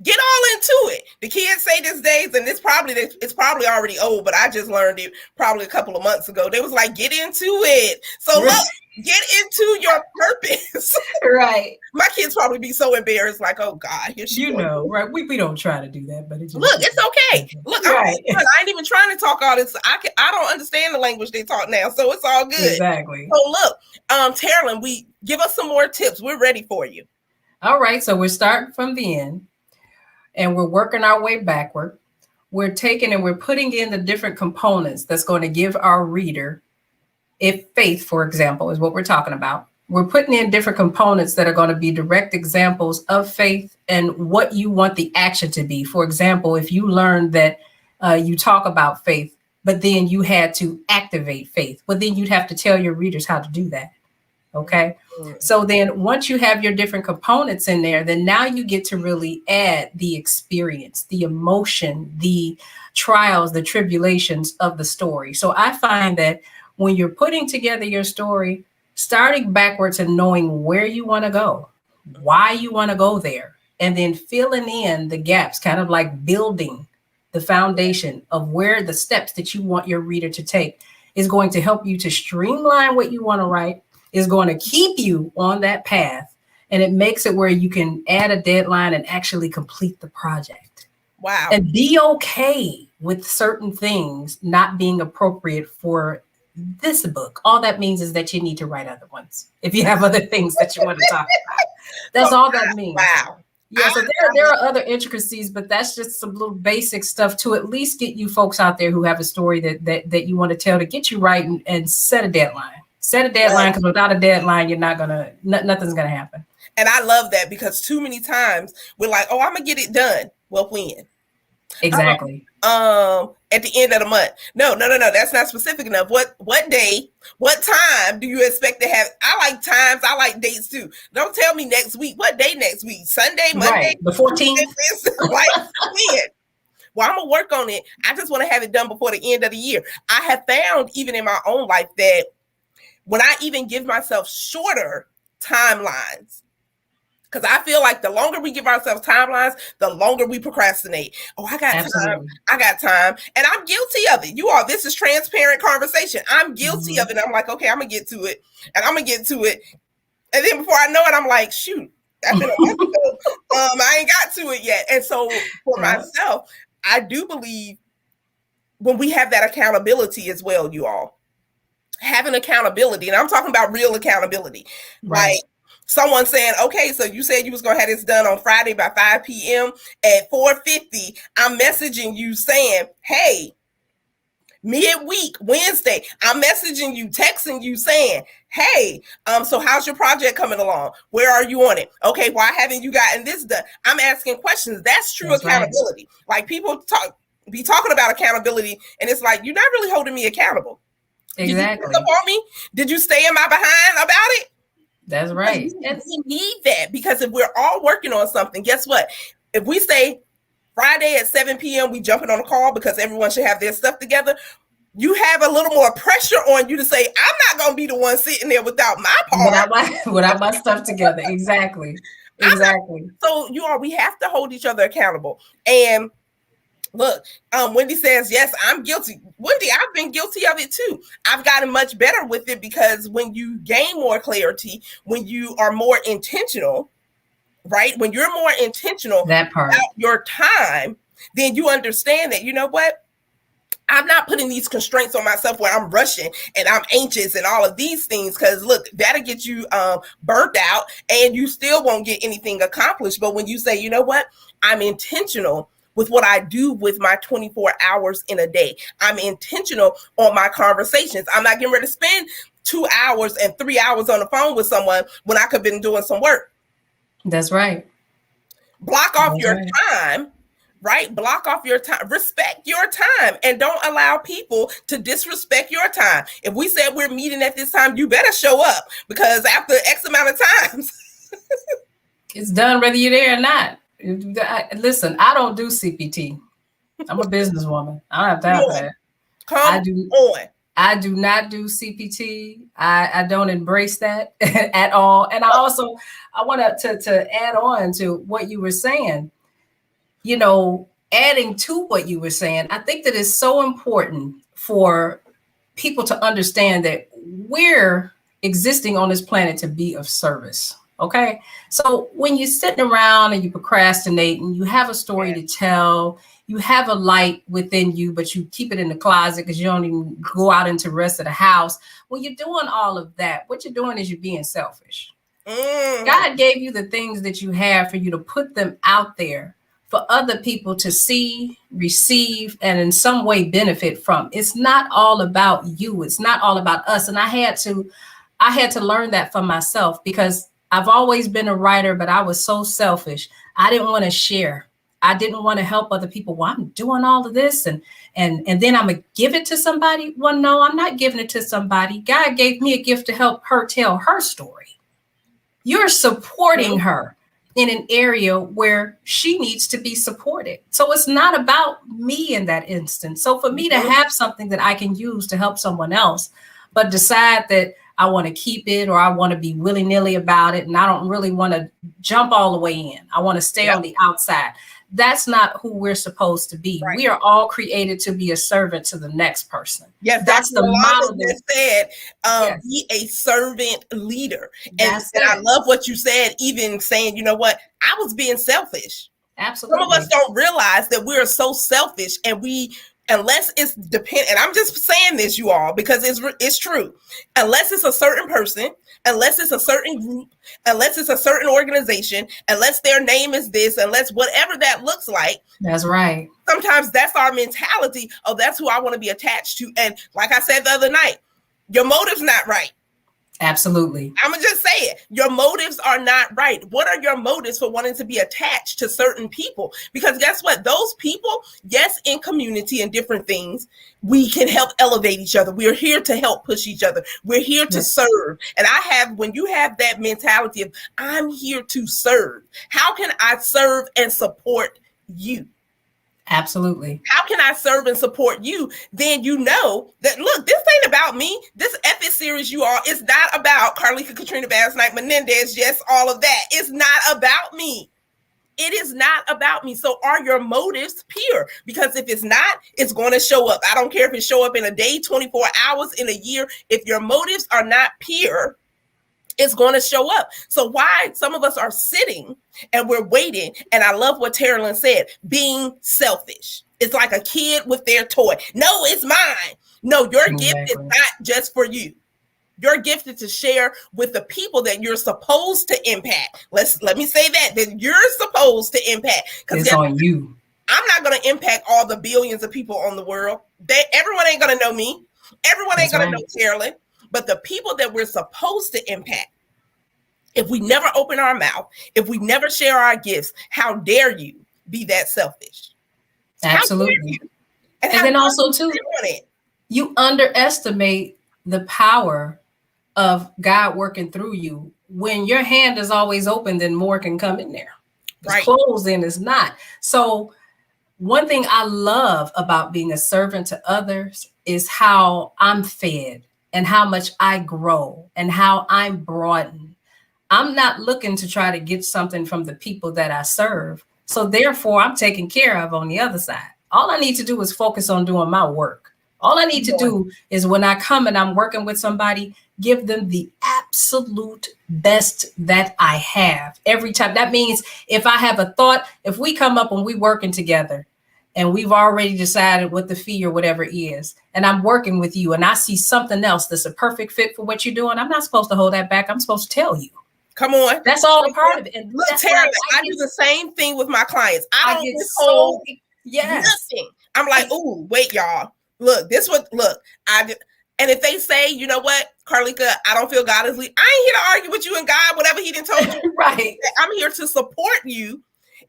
Get all into it. The kids say these days, and it's probably already old, but I just learned it probably a couple of months ago. They was like, get into it. So look, get into your purpose. Right. My kids probably be so embarrassed, like, oh God, here she goes. Right. We don't try to do that, but it's okay. Look, I ain't even trying to talk all this. I don't understand the language they talk now, so it's all good. Exactly. So look, Taralyn, give us some more tips. We're ready for you. All right. So we're starting from the end. And we're working our way backward. We're taking and we're putting in the different components that's going to give our reader, if faith, for example, is what we're talking about. We're putting in different components that are going to be direct examples of faith and what you want the action to be. For example, if you learned that you talk about faith, but then you had to activate faith, well, then you'd have to tell your readers how to do that. Okay. So then once you have your different components in there, then now you get to really add the experience, the emotion, the trials, the tribulations of the story. So I find that when you're putting together your story, starting backwards and knowing where you want to go, why you want to go there, and then filling in the gaps, kind of like building the foundation of where the steps that you want your reader to take is going to help you to streamline what you want to write, is going to keep you on that path, and it makes it where you can add a deadline and actually complete the project. Wow. And be okay with certain things not being appropriate for this book. All that means is that you need to write other ones if you have other things that you want to talk about. That's all that means. Wow. Yeah, so there are other intricacies, but that's just some little basic stuff to at least get you folks out there who have a story that you want to tell, to get you right and set a deadline. Set a deadline, because without a deadline, you're not nothing's gonna happen. And I love that, because too many times we're like, oh, I'm gonna get it done. Well, when? Exactly. At the end of the month. No. That's not specific enough. What day, what time do you expect to have? I like times. I like dates too. Don't tell me next week. What day next week? Sunday, Monday, right. The 14th. Like when? Well, I'm gonna work on it. I just want to have it done before the end of the year. I have found, even in my own life, that when I even give myself shorter timelines, because I feel like the longer we give ourselves timelines, the longer we procrastinate. Oh, I got time. I got time. And I'm guilty of it. You all, this is transparent conversation. I'm guilty of it. I'm like, okay, I'm going to get to it. And I'm going to get to it. And then before I know it, I'm like, shoot, that's been a month ago. I ain't got to it yet. And so for myself, I do believe when we have that accountability as well, you all, having accountability, and I'm talking about real accountability, right? someone saying, okay, so you said you was going to have this done on Friday by 5 p.m. at 4:50. I'm messaging you saying, hey, midweek, Wednesday, I'm messaging you, texting you saying, hey, so how's your project coming along? Where are you on it? Okay, why haven't you gotten this done? I'm asking questions. That's true accountability. Right. Like people be talking about accountability, and it's like, you're not really holding me accountable. Exactly. Did you support me? Did you stay in my behind about it? That's right. We need that, because if we're all working on something, guess what? If we say Friday at 7 p.m. we jumping on a call because everyone should have their stuff together, you have a little more pressure on you to say, I'm not going to be the one sitting there without my part. Without my stuff together. Exactly. So we have to hold each other accountable. And look, Wendy says, yes, I'm guilty. Wendy, I've been guilty of it too. I've gotten much better with it, because when you gain more clarity, when you are more intentional, right? When you're more intentional about your time, then you understand that, you know what? I'm not putting these constraints on myself where I'm rushing and I'm anxious and all of these things, because look, that'll get you burnt out and you still won't get anything accomplished. But when you say, you know what? I'm intentional with what I do with my 24 hours in a day. I'm intentional on my conversations. I'm not getting ready to spend 2 hours and 3 hours on the phone with someone when I could have been doing some work. That's right. Block off your time, right? Block off your time. Respect your time, and don't allow people to disrespect your time. If we said we're meeting at this time, you better show up, because after X amount of times, it's done whether you're there or not. Listen, I don't do CPT. I'm a businesswoman. I don't have time for that. I do not do CPT. I don't embrace that at all. And I want to add on to what you were saying, adding to what you were saying. I think that it's so important for people to understand that we're existing on this planet to be of service. Okay. So when you're sitting around and you procrastinate and you have a story to tell, you have a light within you, but you keep it in the closet because you don't even go out into the rest of the house. When you're doing all of that, what you're doing is you're being selfish. God gave you the things that you have for you to put them out there for other people to see, receive, and in some way benefit from. It's not all about you. It's not all about us. And I had to learn that for myself, because I've always been a writer, but I was so selfish. I didn't want to share. I didn't want to help other people. Well, I'm doing all of this and then I'm going to give it to somebody. Well, no, I'm not giving it to somebody. God gave me a gift to help her tell her story. You're supporting her in an area where she needs to be supported. So it's not about me in that instance. So for me to have something that I can use to help someone else, but decide that I want to keep it or I want to be willy-nilly about it, and I don't really want to jump all the way in. I want to stay on the outside. That's not who we're supposed to be. Right. We are all created to be a servant to the next person. Yes, that's the model that said, be a servant leader. And I love what you said, even saying, you know what, I was being selfish. Absolutely. Some of us don't realize that we're so selfish, and unless it's dependent, and I'm just saying this, you all, because it's true. Unless it's a certain person, unless it's a certain group, unless it's a certain organization, unless their name is this, unless whatever that looks like. That's right. Sometimes that's our mentality. Oh, that's who I want to be attached to. And like I said the other night, your motive's not right. Absolutely. I'm going to just say it. Your motives are not right. What are your motives for wanting to be attached to certain people? Because guess what? Those people, yes, in community and different things, we can help elevate each other. We're here to help push each other. We're here to serve. And when you have that mentality of, I'm here to serve, how can I serve and support you? Absolutely. How can I serve and support you? Then you know that, look, this ain't about me. This epic series, you all, is not about Carlika, Katrina, Basnight-Menendez, yes, all of that. It's not about me. It is not about me. So are your motives pure? Because if it's not, it's going to show up. I don't care if it show up in a day, 24 hours, in a year. If your motives are not pure, it's going to show up. So why some of us are sitting and we're waiting. And I love what Taralyn said, being selfish. It's like a kid with their toy. No, it's mine. No, your gift is not just for you. You're gifted to share with the people that you're supposed to impact. Let me say that you're supposed to impact. It's on you. I'm not going to impact all the billions of people on the world. Everyone ain't going to know me. Everyone ain't going to know Taralyn. But the people that we're supposed to impact, if we never open our mouth, if we never share our gifts, how dare you be that selfish? Absolutely. And then also too, you underestimate the power of God working through you. When your hand is always open, then more can come in there. It's closed and it's not. So one thing I love about being a servant to others is how I'm fed and how much I grow and how I'm broadened. I'm not looking to try to get something from the people that I serve. So therefore, I'm taken care of on the other side. All I need to do is focus on doing my work. All I need to do is when I come and I'm working with somebody, give them the absolute best that I have every time. That means if I have a thought, if we come up and we working together and we've already decided what the fee or whatever is, and I'm working with you and I see something else that's a perfect fit for what you're doing, I'm not supposed to hold that back. I'm supposed to tell you. Come on. That's all a part of it. And look, Taralyn, I do the same thing with my clients. I don't withhold nothing. I'm like, ooh, wait, y'all. Look, and if they say, you know what, Carlika, I don't feel God is leading. I ain't here to argue with you and God, whatever he didn't told you. Right. I'm here to support you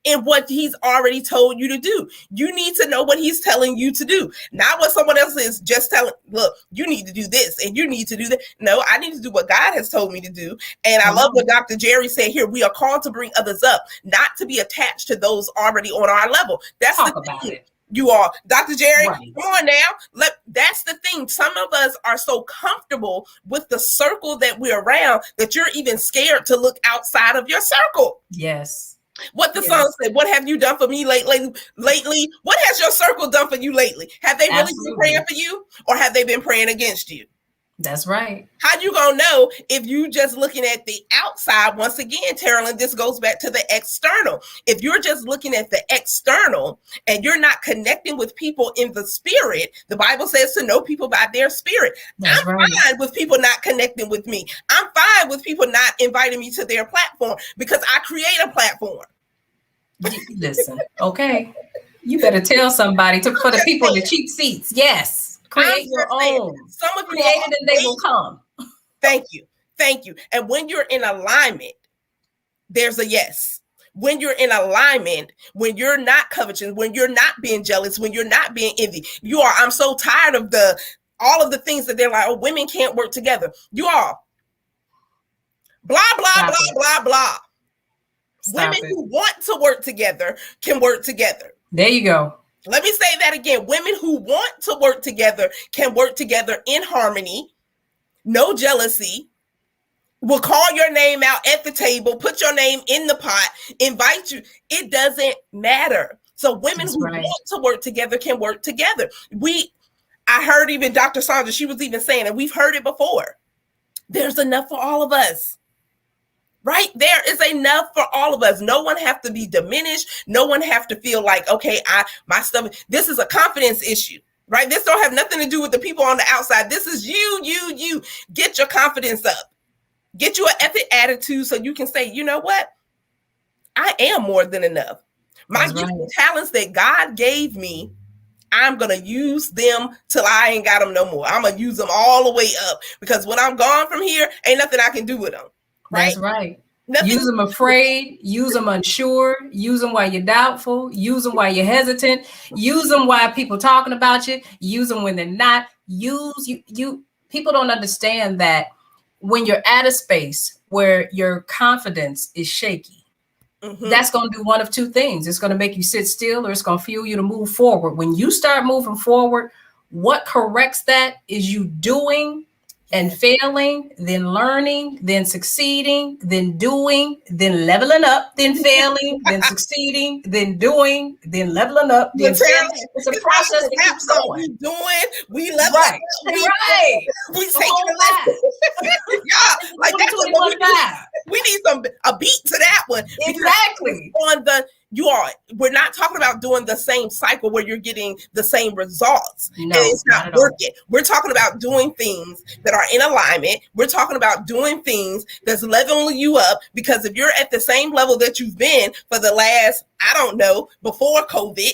in what he's already told you to do. You need to know what he's telling you to do, not what someone else is just telling. Look, you need to do this and you need to do that. No, I need to do what God has told me to do. And I love what Dr. Jerry said here. We are called to bring others up, not to be attached to those already on our level. That's Talk the about thing. it. You are Dr. Jerry. Right. Come on now. That's the thing. Some of us are so comfortable with the circle that we're around that you're even scared to look outside of your circle. Yes. What the song said, what have you done for me lately? What has your circle done for you lately? Have they really been praying for you or have they been praying against you? That's right. How you gonna know if you just looking at the outside? Once again, Taralyn, this goes back to the external. If you're just looking at the external and you're not connecting with people in the spirit, the Bible says to know people by their spirit. I'm fine with people not connecting with me. I'm fine with people not inviting me to their platform because I create a platform. Listen, okay. You better tell somebody for the people in the cheap seats. Yes. Create your own. Some of you create it and they will come. Thank you. Thank you. And when you're in alignment, there's a yes. When you're in alignment, when you're not coveting, when you're not being jealous, when you're not being envy, I'm so tired of all of the things that they're like, oh, women can't work together. You all blah, blah, blah, blah, blah. Women who want to work together can work together. There you go. Let me say that again. Women who want to work together can work together in harmony, no jealousy, will call your name out at the table, put your name in the pot, invite you. It doesn't matter. So women who want to work together can work together. I heard even Dr. Sandra, she was even saying, and we've heard it before, there's enough for all of us. Right? There is enough for all of us. No one have to be diminished. No one have to feel like, okay, my stomach, this is a confidence issue, right? This don't have nothing to do with the people on the outside. This is you. Get your confidence up. Get you an epic attitude so you can say, you know what? I am more than enough. My gifts and talents that God gave me, I'm going to use them till I ain't got them no more. I'm going to use them all the way up because when I'm gone from here, ain't nothing I can do with them. Right? That's right. Nothing. Use them afraid, use them unsure, use them while you're doubtful, use them while you're hesitant, use them while people talking about you, use them when they're not. People don't understand that when you're at a space where your confidence is shaky, that's going to do one of two things. It's going to make you sit still or it's going to fuel you to move forward. When you start moving forward, what corrects that is you doing and failing, then learning, then succeeding, then doing, then leveling up, then failing, then succeeding, then doing, then leveling up, then failing. It's a process that keeps going. We doing, we leveling up, we taking a lesson. Yeah, like that's what we do. We need a beat to that one. Exactly. We're not talking about doing the same cycle where you're getting the same results. No, and it's not working. We're talking about doing things that are in alignment. We're talking about doing things that's leveling you up, because if you're at the same level that you've been for the last, I don't know, before COVID,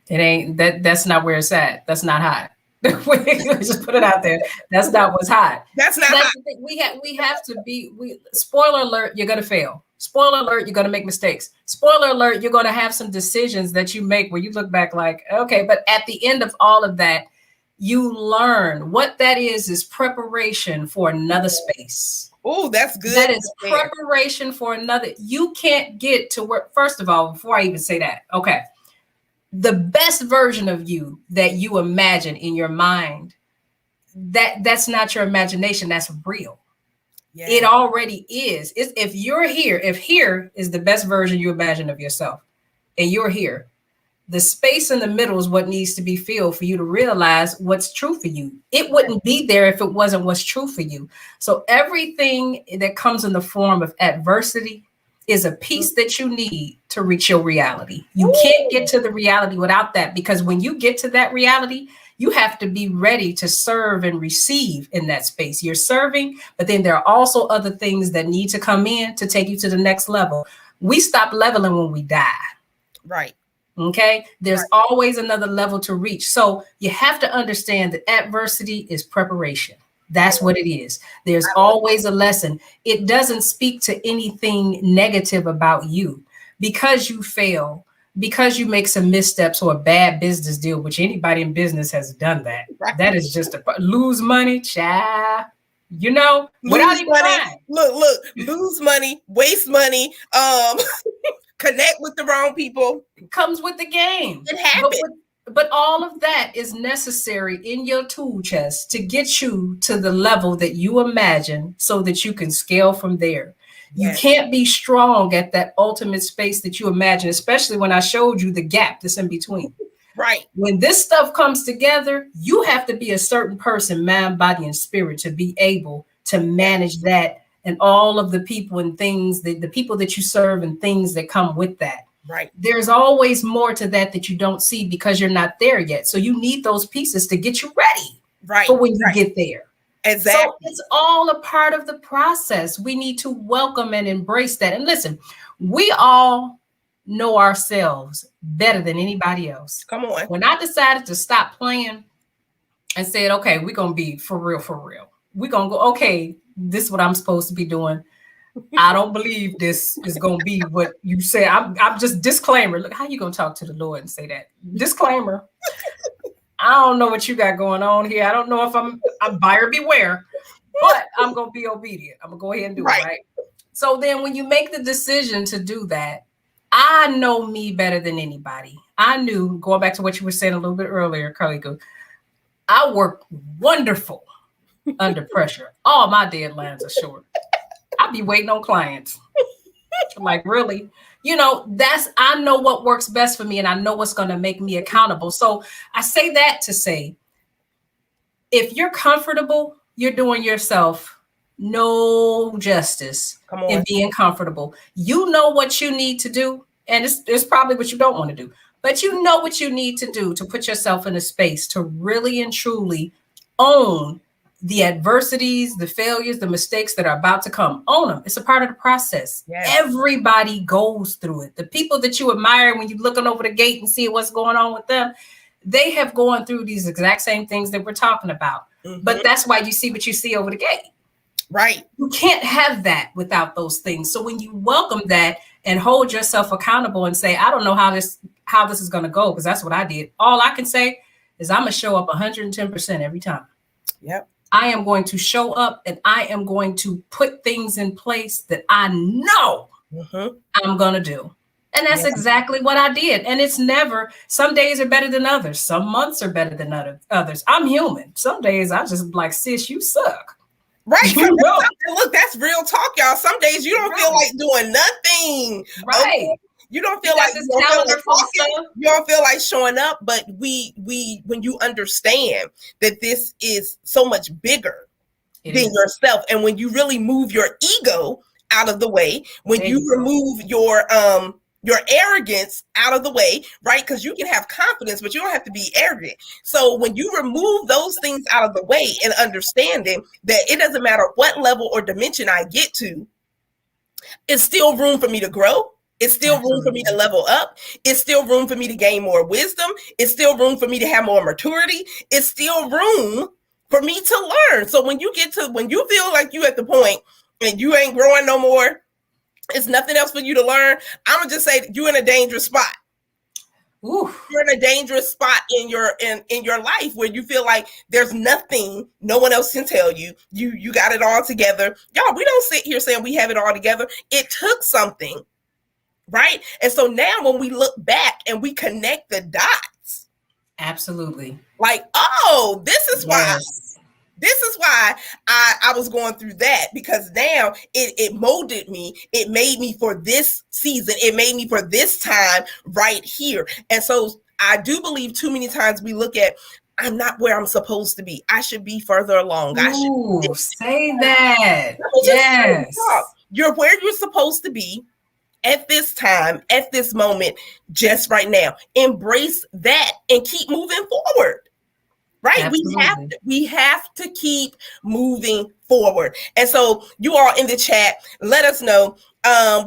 it ain't that's not where it's at. That's not hot. Just put it out there. That's not what's hot. That's not hot. The thing. We have to be, spoiler alert, you're gonna fail. Spoiler alert, you're gonna make mistakes. Spoiler alert, you're gonna have some decisions that you make where you look back like, okay, but at the end of all of that, you learn. What that is preparation for another space. Oh, that's good. That is preparation for another. You can't get to where, first of all, before I even say that, okay, the best version of you that you imagine in your mind, that's not your imagination, that's real. Yeah. It already is. If you're here, if here is the best version you imagine of yourself, and you're here, the space in the middle is what needs to be filled for you to realize what's true for you. It wouldn't be there if it wasn't what's true for you. So everything that comes in the form of adversity is a piece that you need to reach your reality. You can't get to the reality without that, because when you get to that reality, you have to be ready to serve and receive in that space. You're serving, but then there are also other things that need to come in to take you to the next level. We stop leveling when we die. Right. Okay. There's always another level to reach. So you have to understand that adversity is preparation. That's what it is. There's always a lesson. It doesn't speak to anything negative about you. Because you fail, because you make some missteps or a bad business deal, which anybody in business has done that. Right. That is just lose money, child. You know, without even trying. Look, lose money, waste money, connect with the wrong people. It comes with the game. It happens. But all of that is necessary in your tool chest to get you to the level that you imagine so that you can scale from there. Yes. You can't be strong at that ultimate space that you imagine, especially when I showed you the gap that's in between. Right. When this stuff comes together, you have to be a certain person, mind, body, and spirit, to be able to manage that and all of the people and things, the people that you serve and things that come with that. Right. There's always more to that you don't see because you're not there yet. So you need those pieces to get you ready for when you get there. Exactly. So it's all a part of the process. We need to welcome and embrace that. And listen, we all know ourselves better than anybody else. Come on. When I decided to stop playing and said, okay, we're going to be for real. We're going to go, okay, this is what I'm supposed to be doing. I don't believe this is going to be what you say. I'm just disclaimer. Look, how you going to talk to the Lord and say that? Disclaimer. I don't know what you got going on here. I don't know if I'm buyer beware, but I'm going to be obedient. I'm going to go ahead and do it, right? So then when you make the decision to do that, I know me better than anybody. I knew, going back to what you were saying a little bit earlier, Carlico, I work wonderful under pressure. All my deadlines are short. I be waiting on clients. I'm like, really? You know, I know what works best for me, and I know what's going to make me accountable. So I say that to say, if you're comfortable, you're doing yourself no justice in being comfortable. You know what you need to do, and it's probably what you don't want to do, but you know what you need to do to put yourself in a space to really and truly own the adversities, the failures, the mistakes that are about to come. Own them. It's a part of the process. Yes. Everybody goes through it. The people that you admire when you're looking over the gate and see what's going on with them, they have gone through these exact same things that we're talking about. Mm-hmm. But that's why you see what you see over the gate. Right. You can't have that without those things. So when you welcome that and hold yourself accountable and say, I don't know how this is going to go, because that's what I did. All I can say is I'm going to show up 110% every time. Yep. I am going to show up and I am going to put things in place that I know I'm going to do. And that's exactly what I did. And it's never, some days are better than others. Some months are better than others. I'm human. Some days I just like, sis, you suck. Right. Look, that's real talk, y'all. Some days you don't feel like doing nothing. Right. Okay? You don't feel like you don't feel like showing up, but when you understand that this is so much bigger than yourself, and when you really move your ego out of the way, when you remove your arrogance out of the way, right? Because you can have confidence, but you don't have to be arrogant. So when you remove those things out of the way and understanding that it doesn't matter what level or dimension I get to, it's still room for me to grow. It's still room for me to level up. It's still room for me to gain more wisdom. It's still room for me to have more maturity. It's still room for me to learn. So when you feel like you at the point and you ain't growing no more, it's nothing else for you to learn. I'm gonna just say you're in a dangerous spot. Ooh. You're in a dangerous spot in your life where you feel like there's nothing no one else can tell you. You got it all together. Y'all, we don't sit here saying we have it all together. It took something, right? And so now when we look back and we connect the dots. Absolutely. Like, oh, this is why. This is why I was going through that, because now it molded me. It made me for this season. It made me for this time right here. And so I do believe too many times we look at, I'm not where I'm supposed to be. I should be further along. Ooh, say that. Yes. You're where you're supposed to be at this time, at this moment, just right now. Embrace that and keep moving forward. Right. Absolutely. We have to keep moving forward. And so you all in the chat, let us know.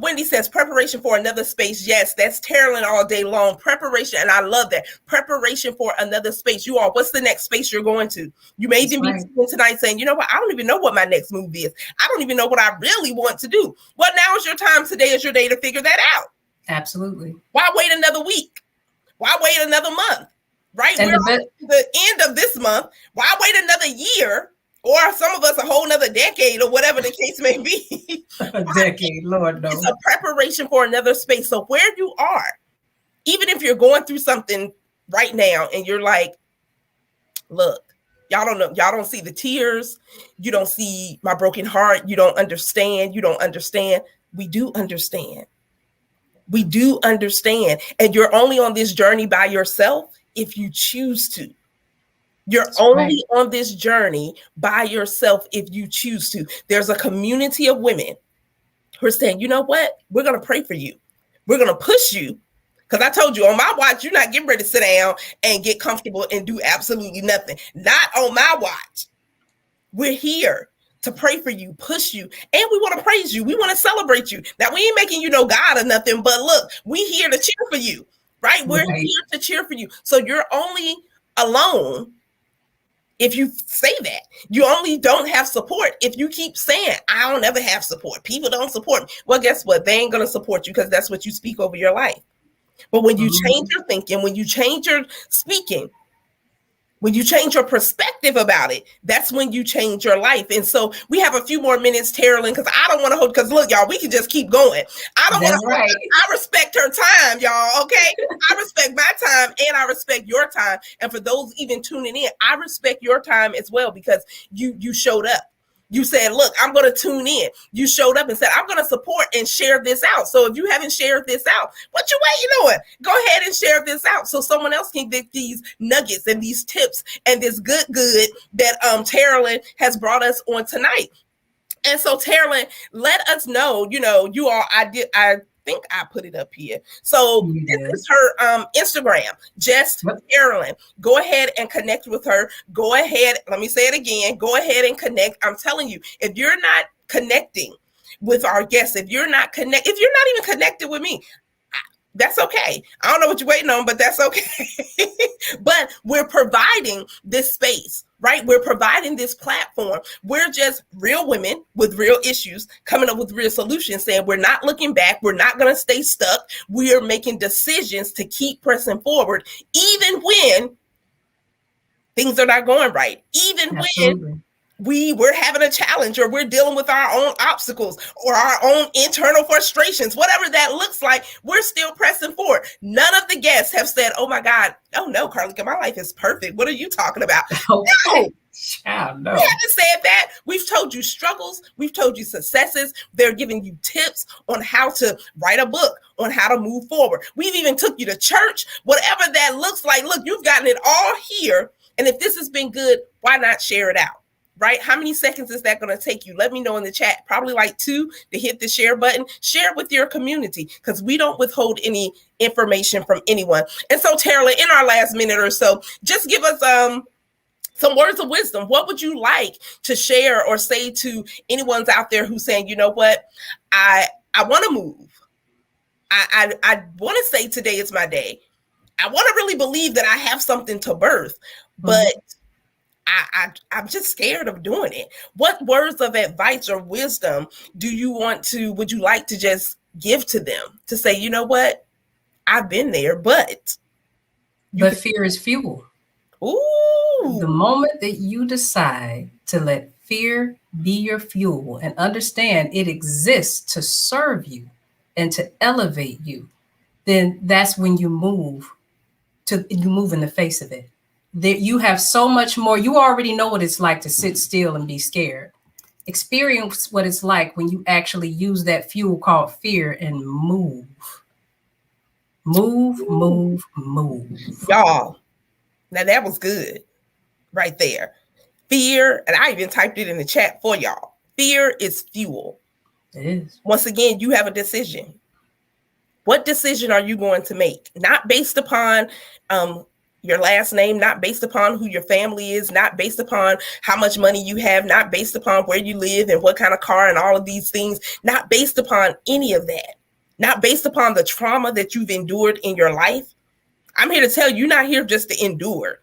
Wendy says preparation for another space. Yes, that's Taralyn all day long. Preparation. And I love that. Preparation for another space. You all, what's the next space you're going to? You may even be tonight saying, you know what? I don't even know what my next move is. I don't even know what I really want to do. Well, now is your time. Today is your day to figure that out. Absolutely. Why wait another week? Why wait another month? Right? We're at the end of this month. Why wait another year, or some of us a whole nother decade, or whatever the case may be? A decade, Lord knows. It's a preparation for another space. So where you are, even if you're going through something right now and you're like, look, y'all don't know, y'all don't see the tears, you don't see my broken heart, you don't understand. We do understand. We do understand. And you're only on this journey by yourself if you choose to. You're only on this journey by yourself if you choose to. There's a community of women who are saying, you know what? We're going to pray for you. We're going to push you. Because I told you on my watch, you're not getting ready to sit down and get comfortable and do absolutely nothing. Not on my watch. We're here to pray for you, push you, and we want to praise you. We want to celebrate you. Now, we ain't making you no God or nothing, but look, we here to cheer for you. Right? We're here to cheer for you. So you're only alone if you say that. You only don't have support if you keep saying, I don't ever have support. People don't support me. Well, guess what? They ain't going to support you because that's what you speak over your life. But when you change your thinking, when you change your speaking, when you change your perspective about it, that's when you change your life. And so we have a few more minutes, Taralyn, because I don't want to hold, because look, y'all, we can just keep going. I don't want to hold. I respect her time, y'all, okay? I respect my time and I respect your time. And for those even tuning in, I respect your time as well, because you showed up. You said, look, I'm going to tune in. You showed up and said, I'm going to support and share this out. So if you haven't shared this out, what you waiting on? Go ahead and share this out so someone else can get these nuggets and these tips and this good that Taralyn has brought us on tonight. And so Taralyn, let us know, you all, I think I put it up here. So this is her Instagram, just Taralyn. Go ahead and connect with her. Go ahead. Let me say it again. Go ahead and connect. I'm telling you, if you're not connecting with our guests, if you're not even connected with me, that's okay. I don't know what you're waiting on, but that's okay. But we're providing this space, right? We're providing this platform. We're just real women with real issues coming up with real solutions, saying we're not looking back. We're not going to stay stuck. We are making decisions to keep pressing forward, even when things are not going right, even when we're having a challenge, or we're dealing with our own obstacles or our own internal frustrations, whatever that looks like, we're still pressing forward. None of the guests have said, oh my God, oh no, Carlika, my life is perfect. What are you talking about? No. We haven't said that. We've told you struggles. We've told you successes. They're giving you tips on how to write a book, on how to move forward. We've even took you to church, whatever that looks like. Look, you've gotten it all here. And if this has been good, why not share it out? right? How many seconds is that going to take you? Let me know in the chat. Probably like 2 to hit the share button. Share with your community, because we don't withhold any information from anyone. And so, Taralyn, in our last minute or so, just give us some words of wisdom. What would you like to share or say to anyone's out there who's saying, you know what, I want to move. I want to say today is my day. I want to really believe that I have something to birth, but I'm just scared of doing it. What words of advice or wisdom would you like to just give to them to say, you know what, I've been there, but fear is fuel. Ooh. The moment that you decide to let fear be your fuel and understand it exists to serve you and to elevate you, then that's when you move in the face of it. That you have so much more. You already know what it's like to sit still and be scared. Experience what it's like when you actually use that fuel called fear and move. Move. Y'all, now that was good right there. Fear, and I even typed it in the chat for y'all. Fear is fuel. It is. Once again, you have a decision. What decision are you going to make? Not based upon your last name, not based upon who your family is, not based upon how much money you have, not based upon where you live and what kind of car and all of these things, not based upon any of that, not based upon the trauma that you've endured in your life. I'm here to tell you, you're not here just to endure.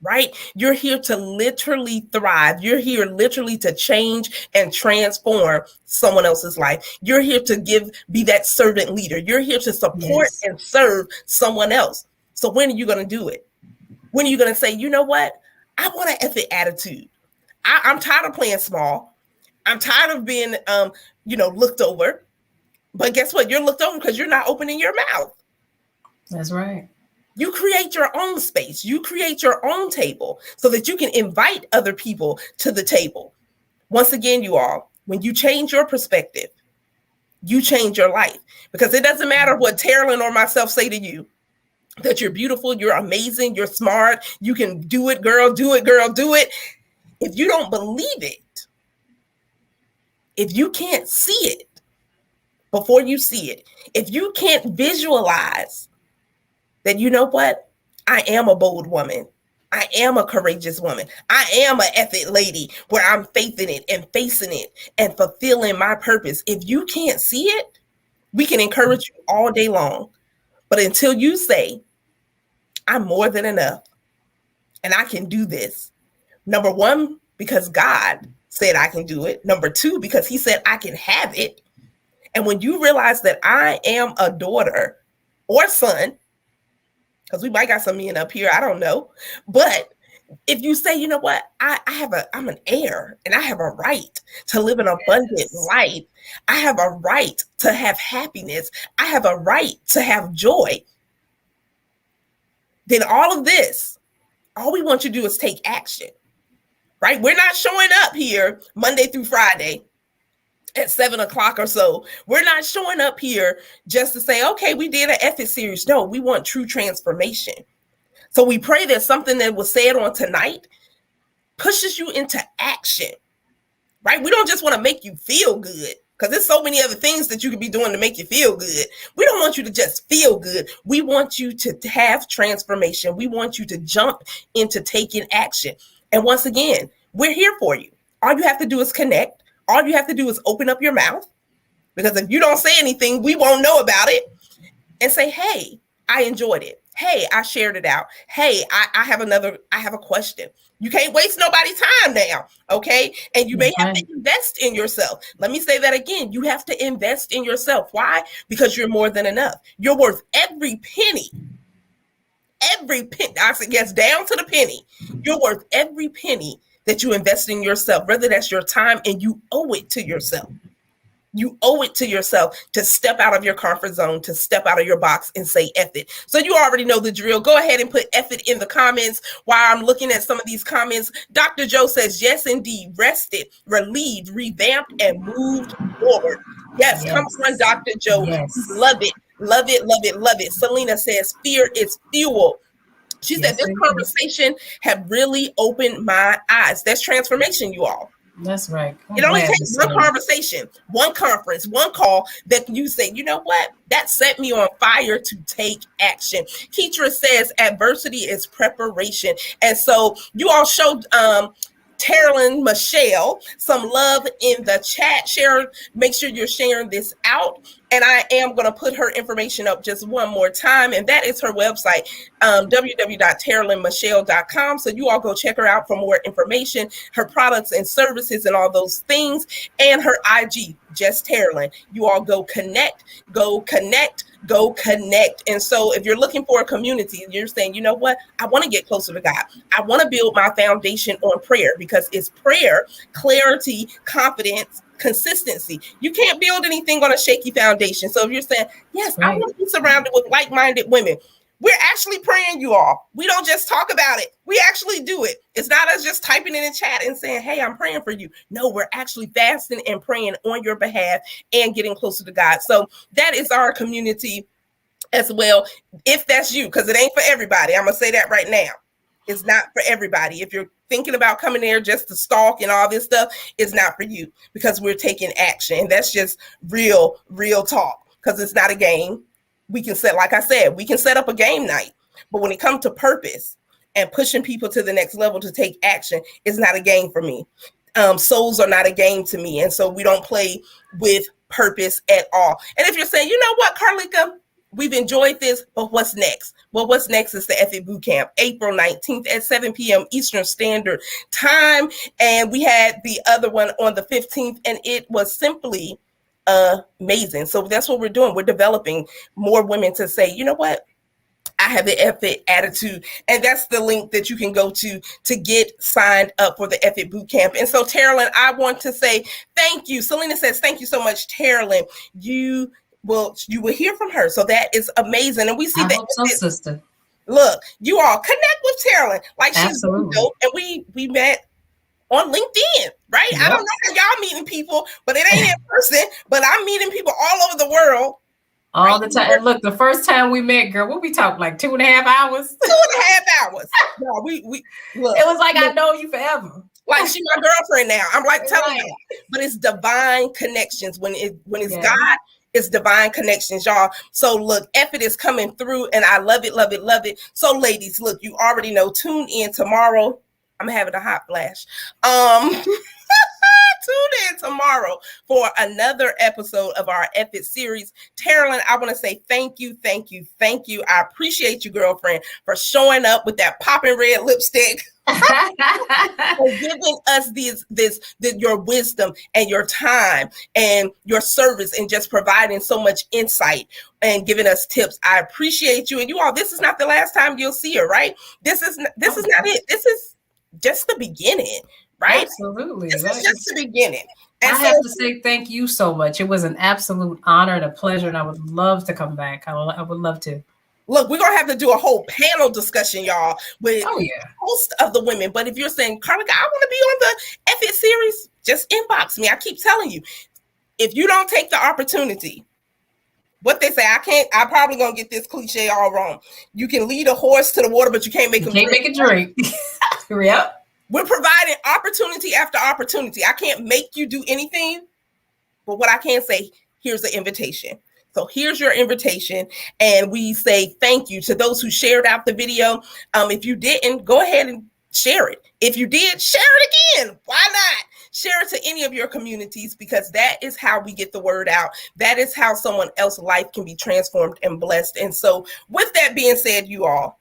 Right? You're here to literally thrive. You're here literally to change and transform someone else's life. You're here to be that servant leader. You're here to support and serve someone else. So when are you going to do it? When are you going to say, you know what? I want an ethic attitude. I'm tired of playing small. I'm tired of being, looked over. But guess what? You're looked over because you're not opening your mouth. That's right. You create your own space. You create your own table so that you can invite other people to the table. Once again, you all, when you change your perspective, you change your life. Because it doesn't matter what Taralyn or myself say to you, that you're beautiful, you're amazing, you're smart, you can do it, girl, do it, girl, do it. If you don't believe it, if you can't see it before you see it, if you can't visualize that, you know what? I am a bold woman. I am a courageous woman. I am an ethic lady where I'm faithing it and facing it and fulfilling my purpose. If you can't see it, we can encourage you all day long. But until you say, I'm more than enough and I can do this. Number one, because God said I can do it. Number two, because he said I can have it. And when you realize that I am a daughter or son, because we might got some men up here, I don't know. But if you say, you know what, I'm an heir and I have a right to live an abundant life. I have a right to have happiness. I have a right to have joy. Then all of this, all we want you to do is take action, right? We're not showing up here Monday through Friday at 7 o'clock or so. We're not showing up here just to say, okay, we did an ethics series. No, we want true transformation. So we pray that something that was said on tonight pushes you into action, right? We don't just want to make you feel good, because there's so many other things that you could be doing to make you feel good. We don't want you to just feel good. We want you to have transformation. We want you to jump into taking action. And once again, we're here for you. All you have to do is connect. All you have to do is open up your mouth, because if you don't say anything, we won't know about it, and say, hey, I enjoyed it. Hey, I shared it out. Hey, I have a question. You can't waste nobody's time now, okay? And you may have to invest in yourself. Let me say that again. You have to invest in yourself. Why? Because you're more than enough. You're worth every penny. Every penny. I suggest down to the penny. You're worth every penny that you invest in yourself, whether that's your time, and you owe it to yourself. You owe it to yourself to step out of your comfort zone, to step out of your box and say F it. So you already know the drill. Go ahead and put F it in the comments while I'm looking at some of these comments. Dr. Joe says, yes, indeed, rested, relieved, revamped, and moved forward. Yes. Come on, Dr. Joe. Yes. Love it, love it, love it, love it. Selena says, fear is fuel. She said, this conversation had really opened my eyes. That's transformation, you all. That's right. It only takes one conversation, one conference, one call that you say, you know what? That set me on fire to take action. Keitra says adversity is preparation. And so you all showed Taralyn Michelle some love in the chat. Share, make sure you're sharing this out. And I am going to put her information up just one more time. And that is her website, www.taralynmichelle.com. So you all go check her out for more information, her products and services and all those things. And her IG, just Taralyn. You all go connect, go connect. Go connect. And so if you're looking for a community, you're saying, you know what? I want to get closer to God. I want to build my foundation on prayer, because it's prayer, clarity, confidence, consistency. You can't build anything on a shaky foundation. So if you're saying, yes, I want to be surrounded with like-minded women, we're actually praying, you all. We don't just talk about it. We actually do it. It's not us just typing in the chat and saying, hey, I'm praying for you. No, we're actually fasting and praying on your behalf and getting closer to God. So that is our community as well. If that's you, because it ain't for everybody. I'm going to say that right now. It's not for everybody. If you're thinking about coming there just to stalk and all this stuff, it's not for you, because we're taking action. And that's just real talk, because it's not a game. We can set, like I said, we can set up a game night, but when it comes to purpose and pushing people to the next level to take action, it's not a game for me. Souls are not a game to me. And so we don't play with purpose at all. And if you're saying, you know what, Carlika, we've enjoyed this, but what's next? Well, what's next is the Effie Bootcamp, April 19th at 7 p.m. Eastern Standard Time. And we had the other one on the 15th, and it was simply amazing. So that's what we're doing. We're developing more women to say, you know what? I have the Effie attitude. And that's the link that you can go to get signed up for the Effie Bootcamp. And so, Taralyn, I want to say thank you. Selena says, thank you so much, Taralyn. You will hear from her. So that is amazing. And we see that. So, sister. Look, you all connect with Taralyn. Like, she's dope. And we met on LinkedIn, right? Yep. I don't know how y'all meeting people, but it ain't in person. But I'm meeting people all over the world. All the time. And look, the first time we met, girl, what we talked like 2.5 hours? 2.5 hours. No, we look. It was like, I know you forever. Like, she's my girlfriend now. I'm like telling you. But it's divine connections. When it's God, it's divine connections, y'all. So look, effort is coming through, and I love it, love it, love it. So ladies, look, you already know, tune in tomorrow. I'm having a hot flash. Tune in tomorrow for another episode of our Effort series. Taralyn, I want to say thank you. I appreciate you, girlfriend, for showing up with that popping red lipstick. For giving us your wisdom and your time and your service, and just providing so much insight and giving us tips. I appreciate you. And you all, this is not the last time you'll see her, right? This is not it. This is just the beginning, right? Absolutely. This is just the beginning. And I have to say thank you so much. It was an absolute honor and a pleasure, and I would love to come back. I would love to. Look, we're going to have to do a whole panel discussion, y'all, with most of the women. But if you're saying, Carlika, I want to be on the Effort series, just inbox me. I keep telling you, if you don't take the opportunity, what they say, I'm probably going to get this cliche all wrong. You can lead a horse to the water, but you can't make him drink. Make a drink. Yep. We're providing opportunity after opportunity. I can't make you do anything, but what I can say, here's the invitation. So here's your invitation, and we say thank you to those who shared out the video. If you didn't, go ahead and share it. If you did, share it again. Why not? Share it to any of your communities, because that is how we get the word out. That is how someone else's life can be transformed and blessed. And so with that being said, you all,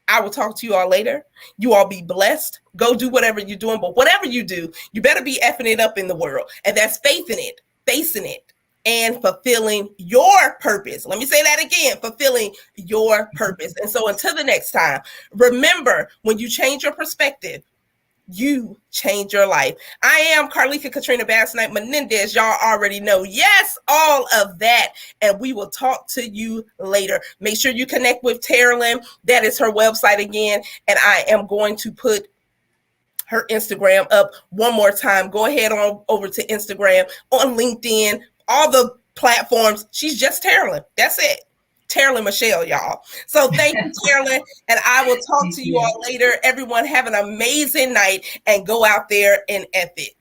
I will talk to you all later. You all be blessed. Go do whatever you're doing. But whatever you do, you better be effing it up in the world. And that's faith in it, facing it, and fulfilling your purpose. Let me say that again, fulfilling your purpose. And so until the next time, remember, when you change your perspective, you change your life. I am Carlika Katrina Basnight-Menendez. Y'all already know. Yes, all of that. And we will talk to you later. Make sure you connect with Taralyn. That is her website again. And I am going to put her Instagram up one more time. Go ahead on over to Instagram, on LinkedIn, all the platforms. She's just Taralyn. That's it. Taralyn Michelle, y'all. So thank you, Taralyn, and I will talk to you all later. Everyone have an amazing night and go out there and F it.